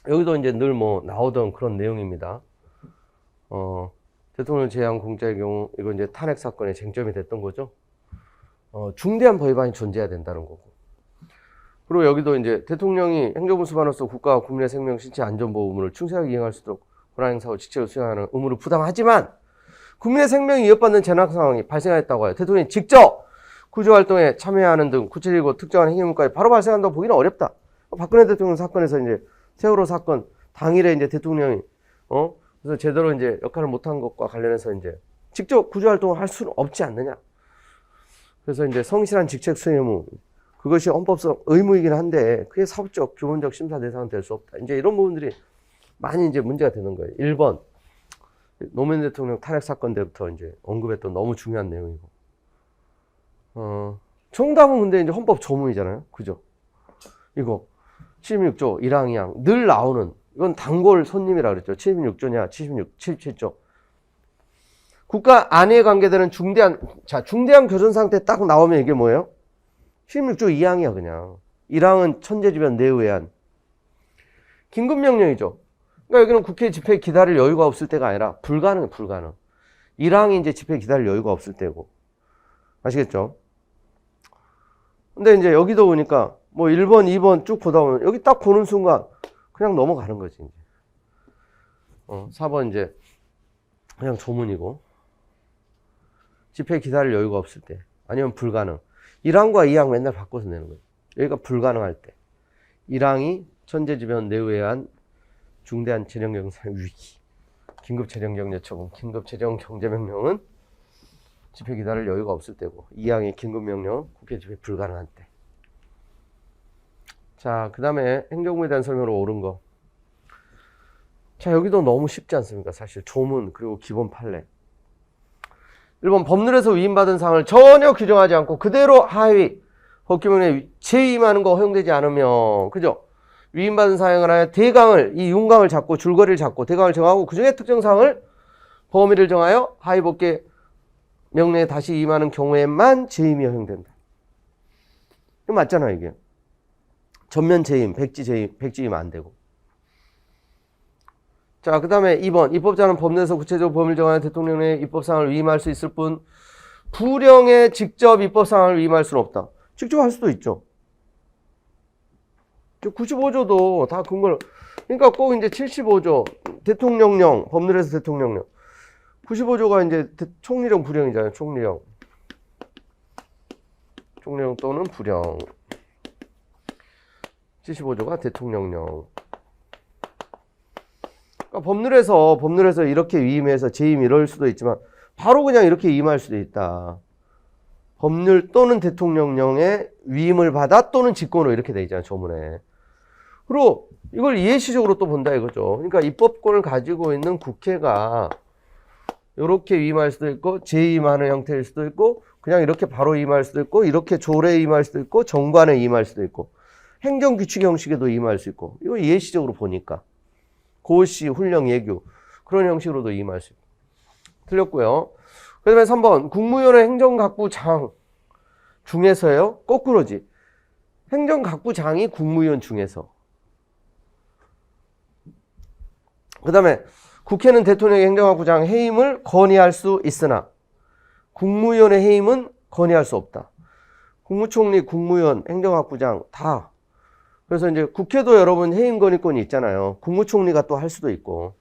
여기도 이제 늘 뭐 나오던 그런 내용입니다. 대통령 제한 공작의 경우, 이거 이제 탄핵 사건의 쟁점이 됐던 거죠. 중대한 법 위반이 존재해야 된다는 거고. 그리고 여기도 이제 대통령이 행정부 수반으로서 국가와 국민의 생명, 신체 안전보호 의무를 충실하게 이행할 수 있도록 권한 행사하고 직책을 수행하는 의무를 부담하지만 국민의 생명이 위협받는 재난 상황이 발생하였다고 해요. 대통령이 직접 구조활동에 참여하는 등 구체적이고 특정한 행위물까지 바로 발생한다고 보기는 어렵다. 박근혜 대통령 사건에서 이제 세월호 사건 당일에 이제 대통령이 그래서 제대로 이제 역할을 못한 것과 관련해서 이제 직접 구조활동을 할 수는 없지 않느냐. 그래서 이제 성실한 직책 수행 의무, 그것이 헌법상 의무이긴 한데 그게 사법적 기본적 심사 대상은 될 수 없다. 이제 이런 부분들이 많이 이제 문제가 되는 거예요. 1번 노무현 대통령 탄핵 사건 때부터 이제 언급했던 너무 중요한 내용이고. 정답은 근데 이제 헌법 조문이잖아요. 그죠? 이거 76조 1항 2항 늘 나오는, 이건 단골 손님이라 그랬죠. 76조냐 77조. 국가 안위에 관계되는 중대한 교전 상태 딱 나오면 이게 뭐예요? 76조 2항이야 그냥. 1항은 천재지변 내외한 긴급명령이죠. 그러니까 여기는 국회 집회 기다릴 여유가 없을 때가 아니라 불가능. 1항이 이제 집회 기다릴 여유가 없을 때고. 아시겠죠? 근데 이제 여기도 보니까 뭐 1번, 2번 쭉 보다 보면 여기 딱 보는 순간 그냥 넘어가는 거지, 이제. 4번 이제 그냥 조문이고. 집회 기다릴 여유가 없을 때. 아니면 불가능. 1항과 2항 맨날 바꿔서 내는 거예요. 여기가 불가능할 때. 1항이 천재지변 내외한 중대한 재정경상 위기. 긴급재정경제처분, 긴급재정경제명령은 집회 기다릴 여유가 없을 때고, 2항의 긴급명령, 국회 집회 불가능한 때. 자, 그 다음에 행정부에 대한 설명으로 옳은 거. 자, 여기도 너무 쉽지 않습니까? 사실 조문 그리고 기본 판례. 1번 법률에서 위임받은 사항을 전혀 규정하지 않고 그대로 하위 법규명령에 재위임하는 거 허용되지 않으면, 그죠? 위임받은 사항을 하여 대강을, 이 윤강을 잡고 줄거리를 잡고 대강을 정하고 그중에 특정 사항을 범위를 정하여 하위 법계 명령에 다시 임하는 경우에만 재임이 허용된다. 이거 맞잖아요, 이게. 전면 재임, 백지임 안 되고. 자, 그 다음에 2번. 입법자는 법 내에서 구체적으로 범위를 정하여 대통령의 입법사항을 위임할 수 있을 뿐, 부령의 직접 입법사항을 위임할 수는 없다. 직접 할 수도 있죠. 95조도 다 근거를, 그러니까 꼭 이제 75조, 대통령령, 법률에서 대통령령. 95조가 이제 총리령 부령이잖아요. 총리령. 총리령 또는 부령. 75조가 대통령령. 그러니까 법률에서 이렇게 위임해서 재임 이럴 수도 있지만 바로 그냥 이렇게 위임할 수도 있다. 법률 또는 대통령령에 위임을 받아 또는 직권으로 이렇게 돼 있잖아요. 조문에. 그리고 이걸 예시적으로 또 본다 이거죠. 그러니까 입법권을 가지고 있는 국회가 이렇게 위임할 수도 있고 재임하는 형태일 수도 있고 그냥 이렇게 바로 위임할 수도 있고 이렇게 조례에 위임할 수도 있고 정관에 위임할 수도 있고 행정규칙 형식에도 위임할 수 있고 이거 예시적으로 보니까 고시, 훈령, 예규 그런 형식으로도 위임할 수 있고 틀렸고요. 그 다음에 3번 국무위원회 행정각부장 중에서요. 거꾸로지. 행정각부장이 국무위원 중에서. 그 다음에 국회는 대통령의 행정각부장 해임을 건의할 수 있으나 국무위원회 해임은 건의할 수 없다. 국무총리, 국무위원, 행정각부장 다. 그래서 이제 국회도 여러분 해임 건의권이 있잖아요. 국무총리가 또 할 수도 있고.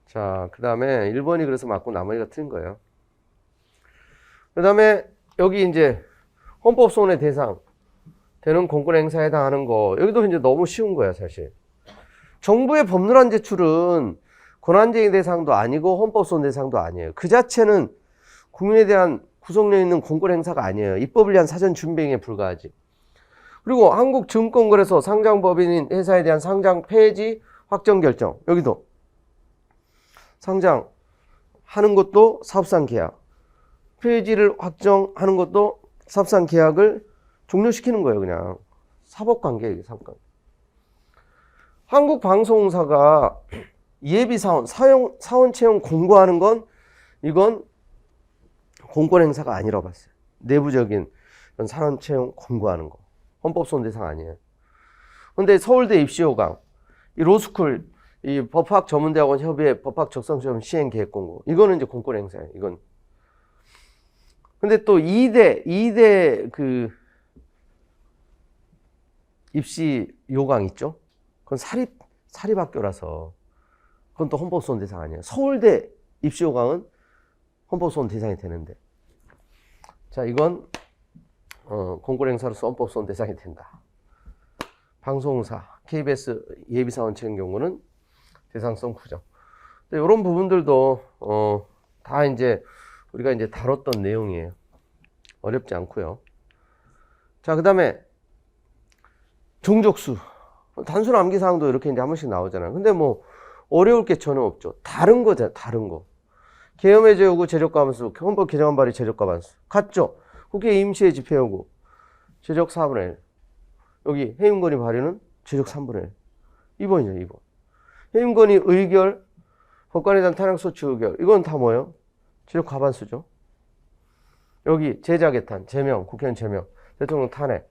자, 그 다음에 1번이 그래서 맞고 나머지가 틀린 거예요. 그 다음에 여기 이제 헌법소원의 대상 되는 공권 행사에 해당하는 거 여기도 이제 너무 쉬운 거야 사실. 정부의 법률안 제출은 권한쟁의 대상도 아니고 헌법소원 대상도 아니에요. 그 자체는 국민에 대한 구속력 있는 공권 행사가 아니에요. 입법을 위한 사전 준비 행위에 불과하지. 그리고 한국증권거래소 상장법인인 회사에 대한 상장 폐지 확정 결정 여기도 상장하는 것도 사업상 계약 폐지를 확정하는 것도 사업상 계약을 종료시키는 거예요. 그냥 사법관계 사법관계. 한국방송사가 예비사원 사원 채용 공고하는 건 이건 공권 행사가 아니라고 봤어요. 내부적인 사원 채용 공고하는 거 헌법소원 대상 아니에요. 근데 서울대 입시호강 이 로스쿨 이 법학 전문대학원 협의회 법학 적성시험 시행 계획 공고 이거는 이제 공권 행사예요. 이건. 근데 또 이대 그 입시 요강 있죠? 그건 사립학교라서 그건 또 헌법소원 대상 아니에요. 서울대 입시 요강은 헌법소원 대상이 되는데. 자, 이건 공권 행사로서 헌법소원 대상이 된다. 방송사, KBS 예비사원 채용 경우는 대상성 부정. 이런 부분들도 다 이제 우리가 이제 다뤘던 내용이에요. 어렵지 않고요. 자, 그 다음에 종족수. 단순 암기사항도 이렇게 이제 한 번씩 나오잖아요. 근데 뭐 어려울 게 전혀 없죠. 다른 거잖아요. 다른 거. 계엄의 제요구 제적과반수, 헌법 개정안 발의 제적과반수. 같죠? 국회 임시의 집회요구 제적 4분의 1. 여기 해임건의 발의는 제적 3분의 1. 2번이죠. 2번. 해임건의 의결, 법관에 대한 탄핵소추 의결. 이건 다 뭐예요? 제적 과반수죠. 여기 제자개탄, 제명, 국회의원 제명, 대통령 탄핵,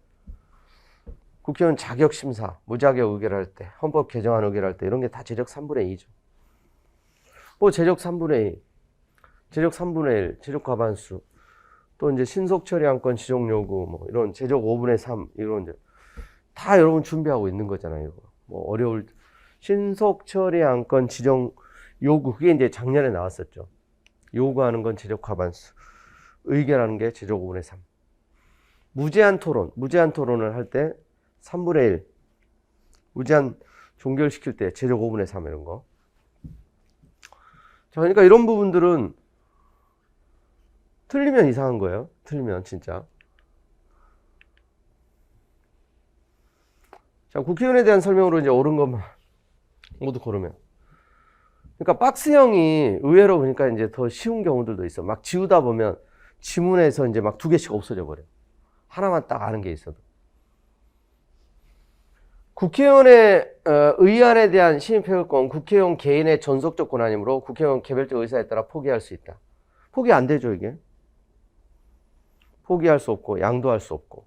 국회의원 자격심사, 무자격 의결할 때, 헌법 개정안 의결할 때 이런 게 다 제적 3분의 2죠. 뭐 제적 3분의 2, 제적 3분의 1, 제적 과반수, 또 이제 신속처리 안건 지정 요구, 뭐 이런 제적 5분의 3 이런 이제 다 여러분 준비하고 있는 거잖아요. 이거. 뭐 어려울 신속처리 안건 지정 요구 그게 이제 작년에 나왔었죠. 요구하는 건 제적 과반수, 의결하는 게 제적 5분의 3. 무제한 토론을 할 때 3분의 1, 무제한 종결시킬 때 제적 5분의 3 이런 거. 자, 그러니까 이런 부분들은 틀리면 이상한 거예요. 틀리면 진짜. 자, 국회의원에 대한 설명으로 이제 옳은 것만 모두 고르면. 그러니까 박스형이 의외로 보니까 이제 더 쉬운 경우들도 있어. 막 지우다 보면 지문에서 이제 막 2개씩 없어져 버려. 하나만 딱 아는 게 있어도. 국회의원의 의안에 대한 심의표결권, 국회의원 개인의 전속적 권한이므로 국회의원 개별적 의사에 따라 포기할 수 있다. 포기 안 되죠, 이게. 포기할 수 없고 양도할 수 없고.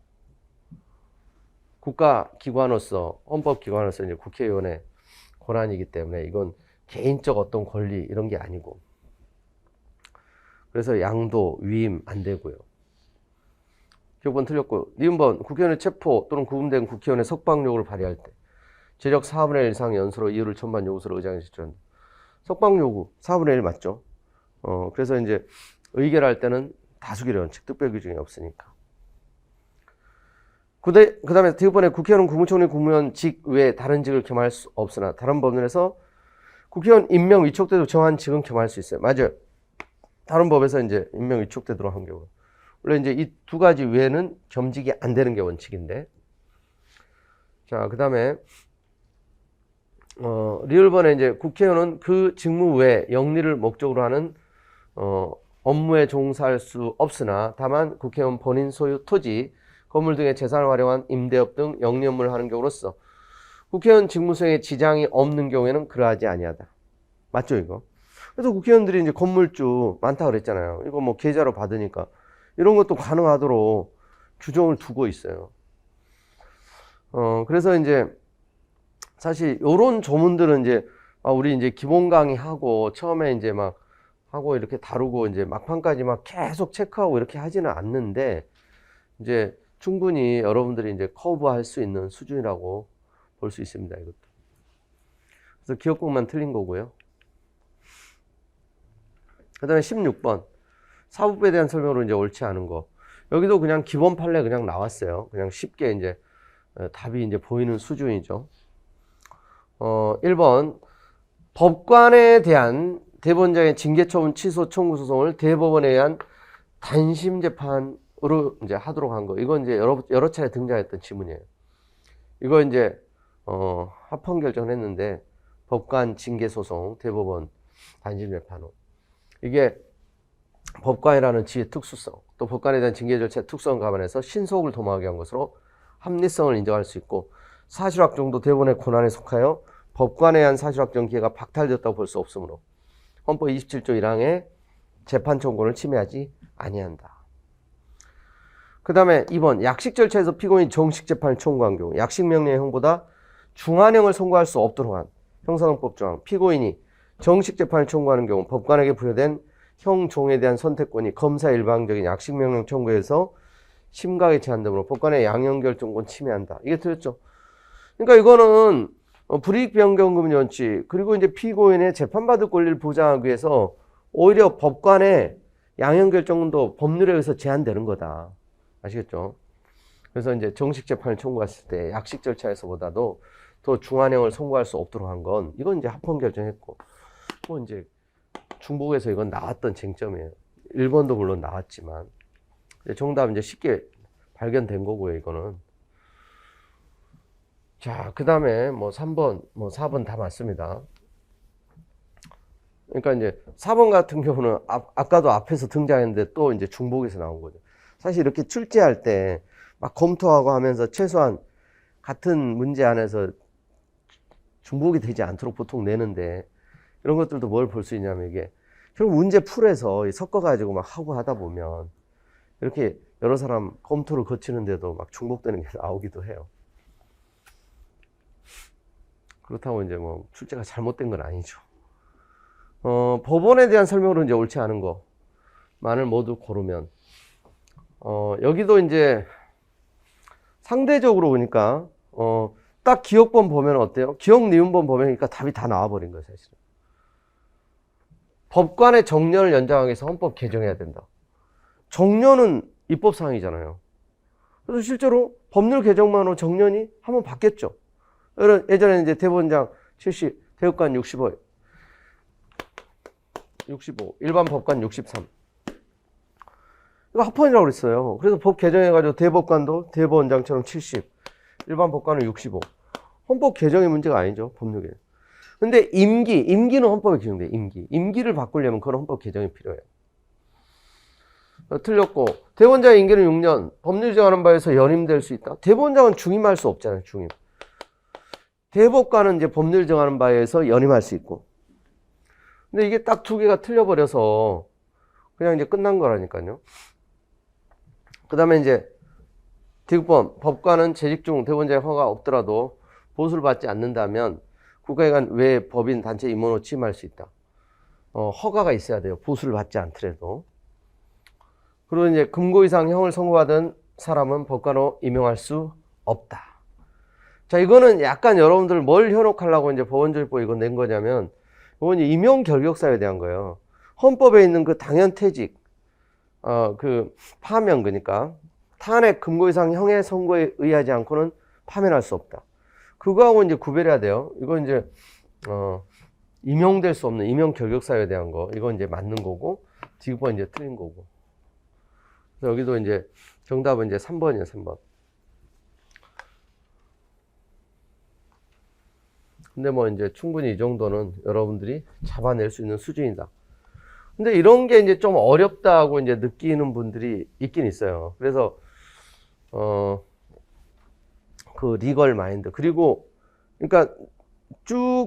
국가기관으로서 헌법기관으로서 이제 국회의원의 권한이기 때문에 이건 개인적 어떤 권리 이런 게 아니고. 그래서 양도, 위임 안 되고요. 기억번 틀렸고. 니은번 국회의원의 체포 또는 구금된 국회의원의 석방요구를 발의할 때 재력 4분의 1 이상 연수로 이유를 첨부한 요구서를 의장에 제출한다. 석방요구 4분의 1 맞죠? 그래서 이제 의결할 때는 다수결의 원칙, 특별 규정이 없으니까. 그 다음에 디귿번에 국회의원은 국무총리 국무위원직 외에 다른 직을 겸할 수 없으나 다른 법률에서 국회의원 임명 위촉되도록 정한 직은 겸할 수 있어요. 맞아요. 다른 법에서 이제 임명 위촉되도록 한 경우. 원래 이제 이 두 가지 외에는 겸직이 안 되는 게 원칙인데. 자, 그 다음에, 리을번에 이제 국회의원은 그 직무 외에 영리를 목적으로 하는, 업무에 종사할 수 없으나 다만 국회의원 본인 소유 토지, 건물 등의 재산을 활용한 임대업 등 영리 업무를 하는 경우로서 국회의원 직무 수행에 지장이 없는 경우에는 그러하지 아니하다. 맞죠, 이거? 그래서 국회의원들이 이제 건물주 많다 그랬잖아요. 이거 뭐 계좌로 받으니까. 이런 것도 가능하도록 규정을 두고 있어요. 그래서 이제 사실 요런 조문들은 이제 우리 이제 기본 강의하고 처음에 이제 막 하고 이렇게 다루고 이제 막판까지 막 계속 체크하고 이렇게 하지는 않는데 이제 충분히 여러분들이 이제 커브할 수 있는 수준이라고 볼 수 있습니다. 이것도. 그래서 기억법만 틀린 거고요. 그 다음에 16번. 사법부에 대한 설명으로 이제 옳지 않은 거. 여기도 그냥 기본 판례 그냥 나왔어요. 그냥 쉽게 이제 답이 이제 보이는 수준이죠. 1번. 법관에 대한 대법원장의 징계처분 취소 청구 소송을 대법원에 의한 단심 재판으로 이제 하도록 한 거. 이건 이제 여러 차례 등장했던 지문이에요. 이거 이제 합헌 결정했는데 법관 징계 소송 대법원 단심 재판으로. 이게 법관이라는 지위의 특수성, 또 법관에 대한 징계 절차의 특성을 감안해서 신속을 도모하게 한 것으로 합리성을 인정할 수 있고 사실확 정도 대법원의 권한에 속하여 법관에 의한 사실확정 기회가 박탈되었다고 볼 수 없으므로 헌법 27조 1항의 재판 청구권을 침해하지 아니한다. 그 다음에 2번 약식 절차에서 피고인이 정식 재판을 청구한 경우 약식 명령의 형보다 중한형을 선고할 수 없도록 한 형사정법 조항 피고인이 정식 재판을 청구하는 경우 법관에게 부여된 형종에 대한 선택권이 검사의 일방적인 약식 명령 청구에서 심각하게 제한되므로 법관의 양형결정권 침해한다. 이게 틀렸죠. 그러니까 이거는 불이익 변경금 원칙 그리고 이제 피고인의 재판받을 권리를 보장하기 위해서 오히려 법관의 양형결정도 법률에 의해서 제한되는 거다. 아시겠죠? 그래서 이제 정식 재판을 청구했을 때 약식 절차에서보다도 더 중한형을 선고할 수 없도록 한 건 이건 이제 합헌 결정했고 뭐 이제 중복에서 이건 나왔던 쟁점이에요. 1번도 물론 나왔지만 정답은 이제 쉽게 발견된 거고요. 이거는. 자, 그 다음에 뭐 3번, 뭐 4번 다 맞습니다. 그러니까 이제 4번 같은 경우는 아까도 앞에서 등장했는데 또 이제 중복에서 나온 거죠. 사실 이렇게 출제할 때 막 검토하고 하면서 최소한 같은 문제 안에서 중복이 되지 않도록 보통 내는데 이런 것들도 뭘 볼 수 있냐면 이게 결국 문제 풀에서 섞어가지고 막 하고 하다 보면 이렇게 여러 사람 검토를 거치는데도 막 중복되는 게 나오기도 해요. 그렇다고 이제 뭐 출제가 잘못된 건 아니죠. 법원에 대한 설명으로 이제 옳지 않은 거만을 모두 고르면 여기도 이제 상대적으로 보니까 딱 기억본 보면 어때요? 기억 니은본 보면 그러니까 답이 다 나와버린 거예요, 사실은. 법관의 정년을 연장하기 위해서 헌법 개정해야 된다. 정년은 입법사항이잖아요. 그래서 실제로 법률 개정만으로 정년이 한번 바뀌었죠. 예전에 이제 대법원장 70, 대법관 65, 일반 법관 63. 이거 합헌이라고 그랬어요. 그래서 법 개정해가지고 대법관도 대법원장처럼 70, 일반 법관은 65. 헌법 개정의 문제가 아니죠, 법률 개정. 근데 임기는 헌법에 규정돼, 임기를 바꾸려면 그건 헌법 개정이 필요해요. 틀렸고, 대법원장의 임기는 6년, 법률 정하는 바에서 연임될 수 있다. 대법원장은 중임할 수 없잖아요, 중임. 대법관은 이제 법률 정하는 바에 의해서 연임할 수 있고. 근데 이게 딱 두 개가 틀려버려서 그냥 이제 끝난 거라니까요. 그 다음에 이제 디귿번, 법관은 재직 중 대법원장의 허가가 없더라도 보수를 받지 않는다면 국가기관 외 법인 단체 임원으로 취임할 수 있다. 허가가 있어야 돼요. 보수를 받지 않더라도. 그리고 이제 금고 이상 형을 선고받은 사람은 법관으로 임용할 수 없다. 자, 이거는 약간 여러분들 뭘 현혹하려고 이제 법원조직법 이거 낸 거냐면, 이건 임용 결격 사유에 대한 거예요. 헌법에 있는 그 당연퇴직, 그 파면, 그러니까 탄핵 금고 이상 형의 선고에 의하지 않고는 파면할 수 없다. 그거하고 이제 구별해야 돼요. 이건 이제 임용될 수 없는 임용 결격 사유에 대한 거, 이건 이제 맞는 거고, 디귿번 이제 틀린 거고. 그래서 여기도 이제 정답은 이제 3번이에요, 3번. 근데 뭐 이제 충분히 이 정도는 여러분들이 잡아낼 수 있는 수준이다. 근데 이런 게 이제 좀 어렵다고 이제 느끼는 분들이 있긴 있어요. 그래서 그 리걸 마인드, 그리고 그러니까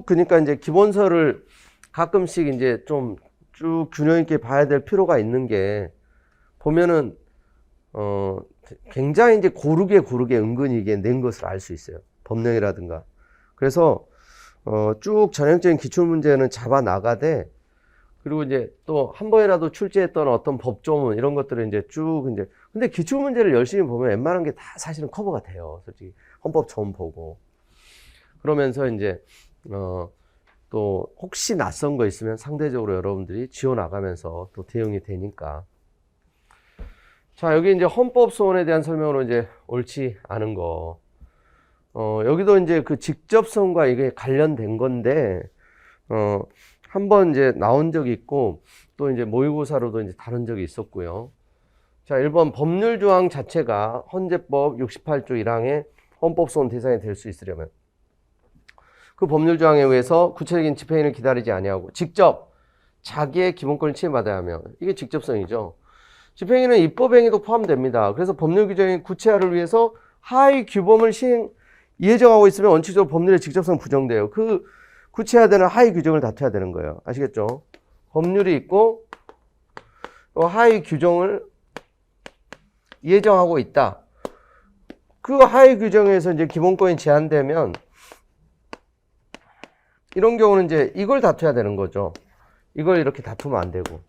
그러니까 이제 기본서를 가끔씩 이제 좀 쭉 균형 있게 봐야 될 필요가 있는 게, 보면은 굉장히 이제 고르게 은근히 이게 낸 것을 알 수 있어요. 법령이라든가. 그래서 쭉 전형적인 기출문제는 잡아 나가되, 그리고 이제 또 한 번이라도 출제했던 어떤 법조문 이런 것들을 이제 쭉 이제, 근데 기출문제를 열심히 보면 웬만한 게 다 사실은 커버가 돼요. 솔직히 헌법 처음 보고. 그러면서 이제 또 혹시 낯선 거 있으면 상대적으로 여러분들이 지워 나가면서 또 대응이 되니까. 자, 여기 이제 헌법 소원에 대한 설명으로 이제 옳지 않은 거. 여기도 이제 그 직접성과 이게 관련된 건데, 한번 이제 나온 적이 있고, 또 이제 모의고사로도 이제 다룬 적이 있었고요. 자, 1번 법률 조항 자체가 헌재법 68조 1항의 헌법 소원 대상이 될 수 있으려면, 그 법률 조항에 의해서 구체적인 집행인을 기다리지 아니하고 직접 자기의 기본권을 침해받아야 하며, 이게 직접성이죠. 집행인은 입법행위도 포함됩니다. 그래서 법률 규정의 구체화를 위해서 하위 규범을 예정하고 있으면 원칙적으로 법률의 직접성 부정돼요. 그 구체화되는 하위 규정을 다투어야 되는 거예요. 아시겠죠? 법률이 있고 하위 규정을 예정하고 있다. 그 하위 규정에서 이제 기본권이 제한되면, 이런 경우는 이제 이걸 다투어야 되는 거죠. 이걸 이렇게 다투면 안 되고.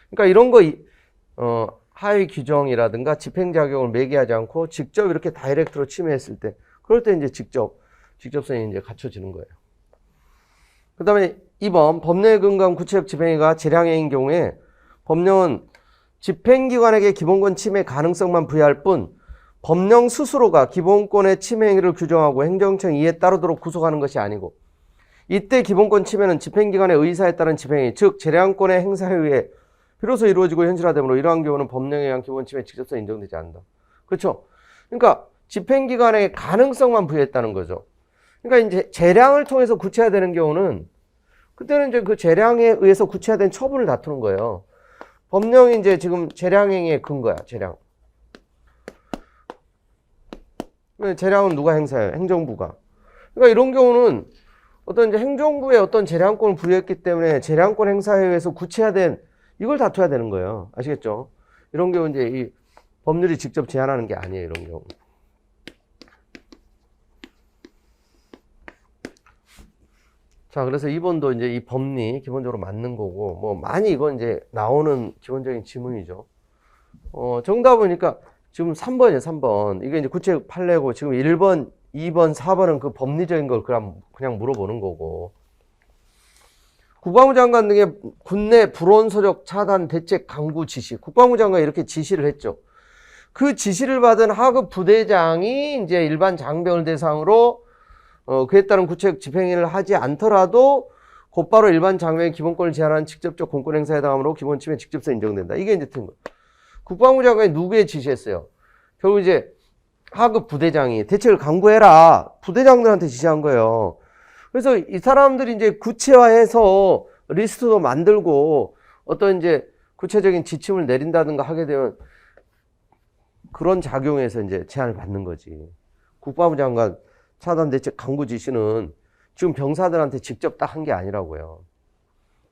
그러니까 이런 거 하위 규정이라든가 집행자격을 매개하지 않고 직접 이렇게 다이렉트로 침해했을 때, 그럴 때 이제 직접성이 이제 갖춰지는 거예요. 그 다음에 2번 법령에 근거한 구체적 집행행위가 재량행위인 경우에 법령은 집행기관에게 기본권 침해 가능성만 부여할 뿐 법령 스스로가 기본권의 침해 행위를 규정하고 행정청 이에 따르도록 구속하는 것이 아니고, 이때 기본권 침해는 집행기관의 의사에 따른 집행행위, 즉 재량권의 행사에 의해 비로소 이루어지고 현실화되므로 이러한 경우는 법령에 의한 기본 침해 직접성 인정되지 않는다. 그렇죠? 그러니까 집행기관의 가능성만 부여했다는 거죠. 그러니까 이제 재량을 통해서 구체화되는 경우는, 그때는 이제 그 재량에 의해서 구체화된 처분을 다투는 거예요. 법령이 이제 지금 재량행위의 근거야, 재량. 재량은 누가 행사해요? 행정부가. 그러니까 이런 경우는 어떤 이제 행정부에 어떤 재량권을 부여했기 때문에 재량권 행사에 의해서 구체화된 이걸 다투어야 되는 거예요. 아시겠죠? 이런 경우 이제 이 법률이 직접 제한하는 게 아니에요, 이런 경우. 자, 그래서 2번도 이제 이 법리 기본적으로 맞는 거고, 뭐 많이 이건 이제 나오는 기본적인 지문이죠. 정답은 그러니까 지금 3번이에요, 3번. 이게 이제 구체적 판례고, 지금 1번, 2번, 4번은 그 법리적인 걸 그냥 물어보는 거고. 국방부 장관 등의 군내 불온서적 차단 대책 강구 지시. 국방부 장관이 이렇게 지시를 했죠. 그 지시를 받은 하급 부대장이 이제 일반 장병을 대상으로 그에 따른 구체적 집행을 하지 않더라도 곧바로 일반 장병의 기본권을 제한하는 직접적 공권 행사에 해당하므로 기본 침해 직접성 인정된다. 이게 이제 틀린 거예요. 국방부 장관이 누구에 지시했어요? 결국 이제 하급 부대장이 대책을 강구해라. 부대장들한테 지시한 거예요. 그래서 이 사람들이 이제 구체화해서 리스트도 만들고 어떤 이제 구체적인 지침을 내린다든가 하게 되면 그런 작용에서 이제 제한을 받는 거지. 국방부 장관 차단 대책 강구 지시는 지금 병사들한테 직접 딱 한 게 아니라고요.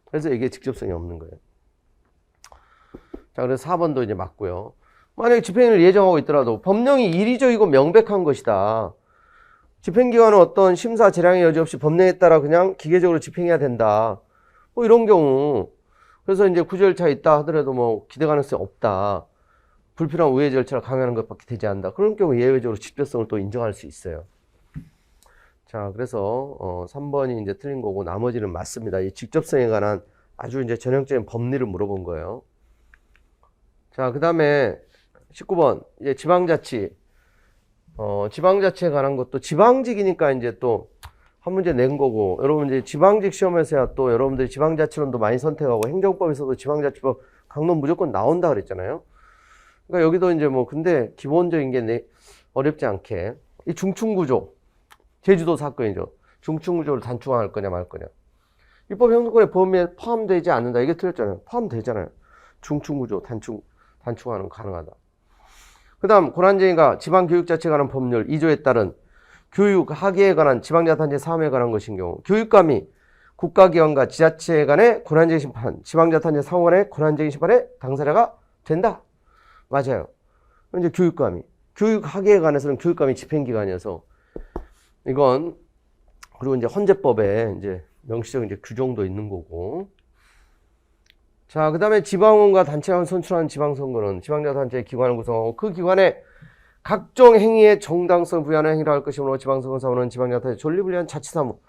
그래서 이게 직접성이 없는 거예요. 자, 그래서 4번도 이제 맞고요. 만약에 집행을 예정하고 있더라도 법령이 이리저리고 명백한 것이다. 집행기관은 어떤 심사 재량의 여지 없이 법령에 따라 그냥 기계적으로 집행해야 된다. 뭐 이런 경우. 그래서 이제 구제절차 있다 하더라도 뭐 기대 가능성이 없다. 불필요한 우회 절차를 강요하는 것밖에 되지 않는다. 그런 경우 예외적으로 직접성을 또 인정할 수 있어요. 자, 그래서 3번이 이제 틀린 거고 나머지는 맞습니다. 이 직접성에 관한 아주 이제 전형적인 법리를 물어본 거예요. 자, 그다음에 19번 이제 지방자치. 지방자치에 관한 것도 지방직이니까 이제 또 한 문제 낸 거고, 여러분 이제 지방직 시험에서야 또 여러분들이 지방자치론도 많이 선택하고 행정법에서도 지방자치법 강론 무조건 나온다 그랬잖아요. 그러니까 여기도 이제 뭐 근데 기본적인 게 어렵지 않게 이 중충구조, 제주도 사건이죠. 중충구조를 단충할 거냐 말 거냐. 입법 행정권의 범위에 포함되지 않는다. 이게 틀렸잖아요. 포함되잖아요. 중충구조 단충하는 가능하다. 그 다음 고난쟁이가 지방교육자치에 관한 법률 2조에 따른 교육, 학예에 관한 지방자치단체 사업에 관한 것인 경우 교육감이 국가기관과 지자체 간의 고난쟁이 심판, 지방자치단체 사업원의 고난쟁이 심판의 당사자가 된다. 맞아요. 이제 교육감이 교육, 학예에 관해서는 교육감이 집행기관이어서 이건 그리고 이제 헌재법에 이제 명시적 이제 규정도 있는 거고. 자, 그 다음에 지방원과 단체가 선출하는 지방선거는 지방자치단체의 기관을 구성하고 그 기관의 각종 행위의 정당성 부여하는 행위를 할 것이므로 지방선거 사무는 지방자치단체 존립을 위한 자치사무.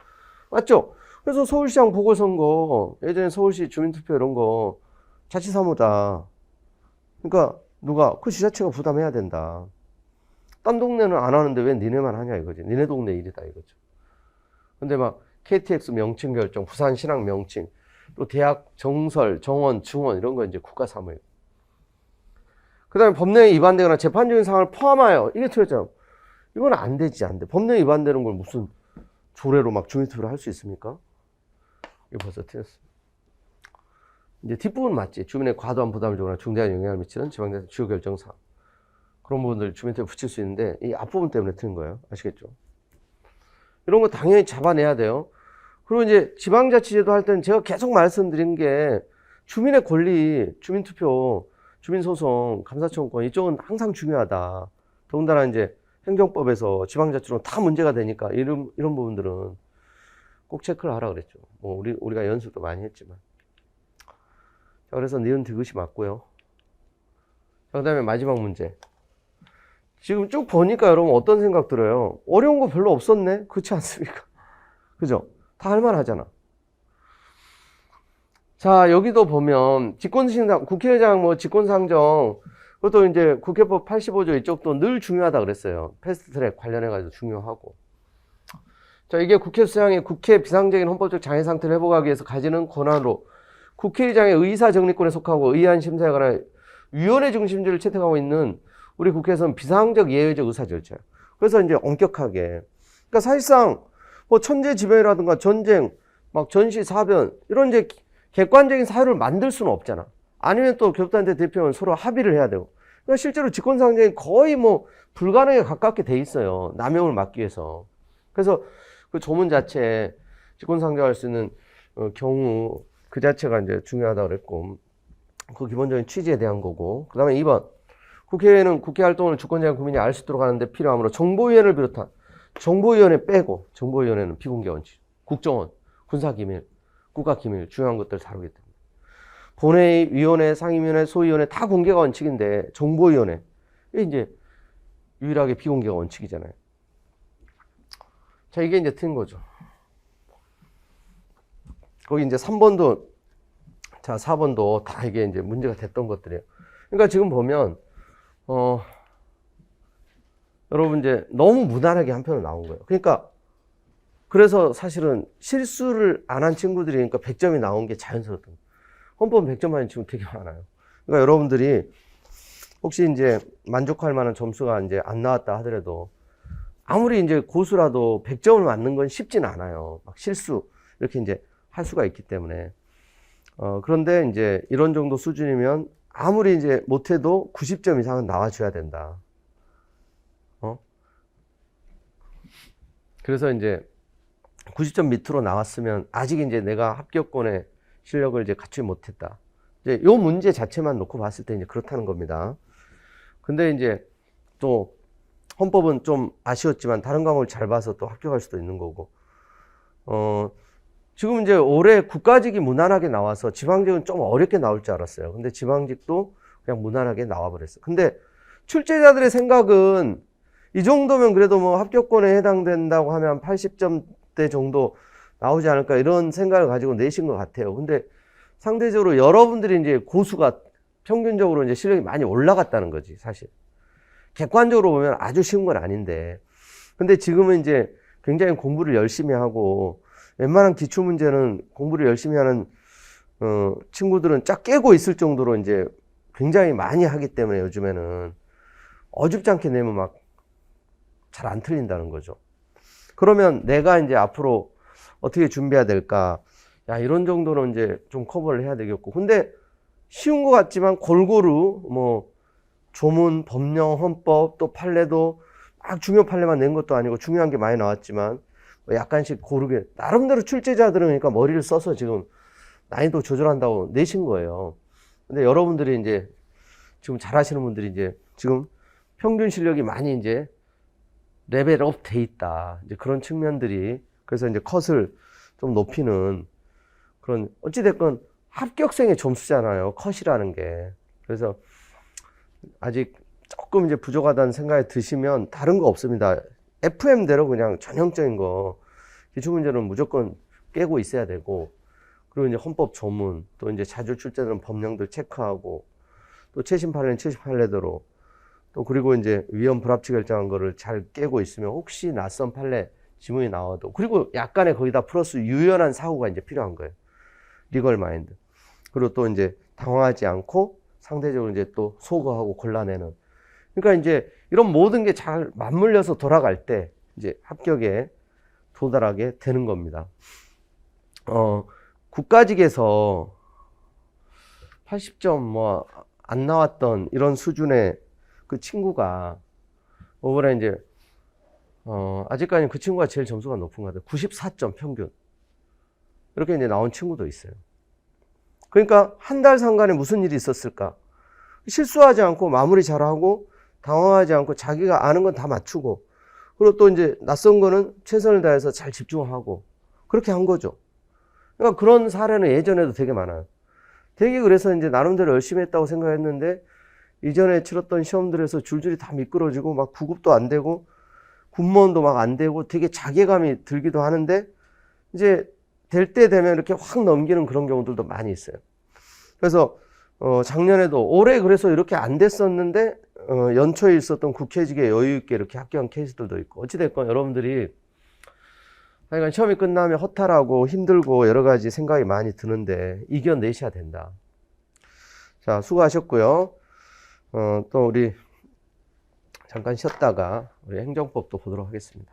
맞죠? 그래서 서울시장 보궐선거, 예전에 서울시 주민투표 이런 거 자치사무다. 그러니까 누가? 그 지자체가 부담해야 된다. 딴 동네는 안 하는데 왜 니네만 하냐 이거지. 니네 동네 일이다 이거죠. 근데 막 KTX 명칭 결정, 부산 신항 명칭, 또 대학 정설, 정원, 증원 이런 거 이제 국가 사무예요. 그 다음에 법령에 위반되거나 재판적인 사항을 포함하여 이게 틀렸잖아요. 이건 안 되지, 안 돼. 법령에 위반되는 걸 무슨 조례로 막 주민투표를 할 수 있습니까? 이거 벌써 틀렸어. 이제 뒷부분 맞지. 주민의 과도한 부담을 주거나 중대한 영향을 미치는 지방자치 주요 결정 사항. 그런 부분들 주민투표 붙일 수 있는데 이 앞부분 때문에 틀린 거예요. 아시겠죠? 이런 거 당연히 잡아내야 돼요. 그리고 이제 지방자치제도 할 때는 제가 계속 말씀드린 게 주민의 권리, 주민투표, 주민소송, 감사청구권 이쪽은 항상 중요하다. 더군다나 이제 행정법에서 지방자치로 다 문제가 되니까 이런 부분들은 꼭 체크를 하라 그랬죠. 뭐 우리가 연습도 많이 했지만. 자, 그래서 니은 디귿이 맞고요. 자, 그다음에 마지막 문제. 지금 쭉 보니까 여러분 어떤 생각 들어요? 어려운 거 별로 없었네? 그렇지 않습니까? 그죠? 다 할만하잖아. 자, 여기도 보면 직권신상, 국회의장 뭐 직권상정, 그것도 이제 국회법 85조 이쪽도 늘 중요하다 그랬어요. 패스트트랙 관련해가지고 중요하고. 자, 이게 국회 수장이 국회 비상적인 헌법적 장애 상태를 회복하기 위해서 가지는 권한으로 국회의장의 의사 정리권에 속하고 의안 심사에 관한 위원회 중심제를 채택하고 있는 우리 국회에서는 비상적 예외적 의사 절차예요. 그래서 이제 엄격하게. 그러니까 사실상 뭐 천재지변이라든가 전쟁, 막 전시, 사변 이런 이제 객관적인 사유를 만들 수는 없잖아. 아니면 또 교섭단체 대표는 서로 합의를 해야 되고. 그러니까 실제로 직권상정이 거의 뭐 불가능에 가깝게 돼 있어요. 남용을 막기 위해서. 그래서 그 조문 자체에 직권상정할 수 있는 경우 그 자체가 이제 중요하다고 그랬고, 그 기본적인 취지에 대한 거고. 그 다음에 2번. 국회에는 국회 활동을 주권자인 국민이 알 수 있도록 하는데 필요하므로 정보위원회를 비롯한 정보위원회 빼고, 정보위원회는 비공개 원칙, 국정원, 군사기밀, 국가기밀, 중요한 것들 다루기 때문에. 본회의, 위원회, 상임위원회, 소위원회 다 공개가 원칙인데 정보위원회 이게 이제 유일하게 비공개가 원칙이잖아요. 자, 이게 이제 틀린 거죠. 거기 이제 3번도, 자, 4번도 다 이게 이제 문제가 됐던 것들이에요. 그러니까 지금 보면, 여러분 이제 너무 무난하게 한 편으로 나온 거예요. 그러니까, 그래서 사실은 실수를 안 한 친구들이니까 100점이 나온 게 자연스러웠던 거예요. 헌법은 100점 만인 친구 되게 많아요. 그러니까 여러분들이 혹시 이제 만족할 만한 점수가 이제 안 나왔다 하더라도 아무리 이제 고수라도 100점을 맞는 건 쉽진 않아요. 막 실수, 이렇게 이제 할 수가 있기 때문에. 그런데 이제 이런 정도 수준이면 아무리 이제 못해도 90점 이상은 나와줘야 된다. 그래서 이제 90점 밑으로 나왔으면 아직 이제 내가 합격권의 실력을 이제 갖추지 못했다. 이제 요 문제 자체만 놓고 봤을 때 이제 그렇다는 겁니다. 근데 이제 또 헌법은 좀 아쉬웠지만 다른 과목을 잘 봐서 또 합격할 수도 있는 거고. 지금 이제 올해 국가직이 무난하게 나와서 지방직은 좀 어렵게 나올 줄 알았어요. 근데 지방직도 그냥 무난하게 나와버렸어. 근데 출제자들의 생각은 이 정도면 그래도 뭐 합격권에 해당된다고 하면 80점대 정도 나오지 않을까 이런 생각을 가지고 내신 것 같아요. 근데 상대적으로 여러분들이 이제 고수가 평균적으로 이제 실력이 많이 올라갔다는 거지, 사실. 객관적으로 보면 아주 쉬운 건 아닌데. 근데 지금은 이제 굉장히 공부를 열심히 하고 웬만한 기출문제는 공부를 열심히 하는 친구들은 쫙 깨고 있을 정도로 이제 굉장히 많이 하기 때문에 요즘에는 어줍지 않게 내면 막 잘 안 틀린다는 거죠. 그러면 내가 이제 앞으로 어떻게 준비해야 될까? 야, 이런 정도는 이제 좀 커버를 해야 되겠고. 근데 쉬운 것 같지만 골고루 뭐 조문, 법령, 헌법, 또 판례도 막 중요 판례만 낸 것도 아니고 중요한 게 많이 나왔지만 뭐 약간씩 고르게 나름대로 출제자들은 그러니까 머리를 써서 지금 난이도 조절한다고 내신 거예요. 근데 여러분들이 이제 지금 잘하시는 분들이 이제 지금 평균 실력이 많이 이제 레벨업 돼 있다. 이제 그런 측면들이 그래서 이제 컷을 좀 높이는 그런 어찌됐건 합격생의 점수잖아요. 컷이라는 게. 그래서 아직 조금 이제 부족하다는 생각이 드시면 다른 거 없습니다. FM대로 그냥 전형적인 거 기출문제는 무조건 깨고 있어야 되고 그리고 이제 헌법 조문 또 이제 자주 출제되는 법령들 체크하고 또 최신 판례는 최신 판례대로 또 그리고 이제 위헌 불합치 결정한 거를 잘 깨고 있으면 혹시 낯선 판례 지문이 나와도 그리고 약간의 거기다 플러스 유연한 사고가 이제 필요한 거예요. 리걸 마인드. 그리고 또 이제 당황하지 않고 상대적으로 이제 또 소거하고 골라내는. 그러니까 이제 이런 모든 게 잘 맞물려서 돌아갈 때 이제 합격에 도달하게 되는 겁니다. 국가직에서 80점 뭐 안 나왔던 이런 수준의 그 친구가 이번에 이제 아직까지 그 친구가 제일 점수가 높은 것 같아요. 94점 평균. 이렇게 이제 나온 친구도 있어요. 그러니까 한 달 상간에 무슨 일이 있었을까? 실수하지 않고 마무리 잘하고 당황하지 않고 자기가 아는 건 다 맞추고 그리고 또 이제 낯선 거는 최선을 다해서 잘 집중하고 그렇게 한 거죠. 그러니까 그런 사례는 예전에도 되게 많아요. 되게 그래서 이제 나름대로 열심히 했다고 생각했는데 이전에 치렀던 시험들에서 줄줄이 다 미끄러지고 막 구급도 안 되고 군무원도 막 안 되고 되게 자괴감이 들기도 하는데 이제 될 때 되면 이렇게 확 넘기는 그런 경우들도 많이 있어요. 그래서 작년에도 올해 그래서 이렇게 안 됐었는데 연초에 있었던 국회직에 여유 있게 이렇게 합격한 케이스들도 있고 어찌됐건 여러분들이 하여간 시험이 끝나면 허탈하고 힘들고 여러 가지 생각이 많이 드는데 이겨내셔야 된다. 자, 수고하셨고요. 또 우리 잠깐 쉬었다가 우리 행정법도 보도록 하겠습니다.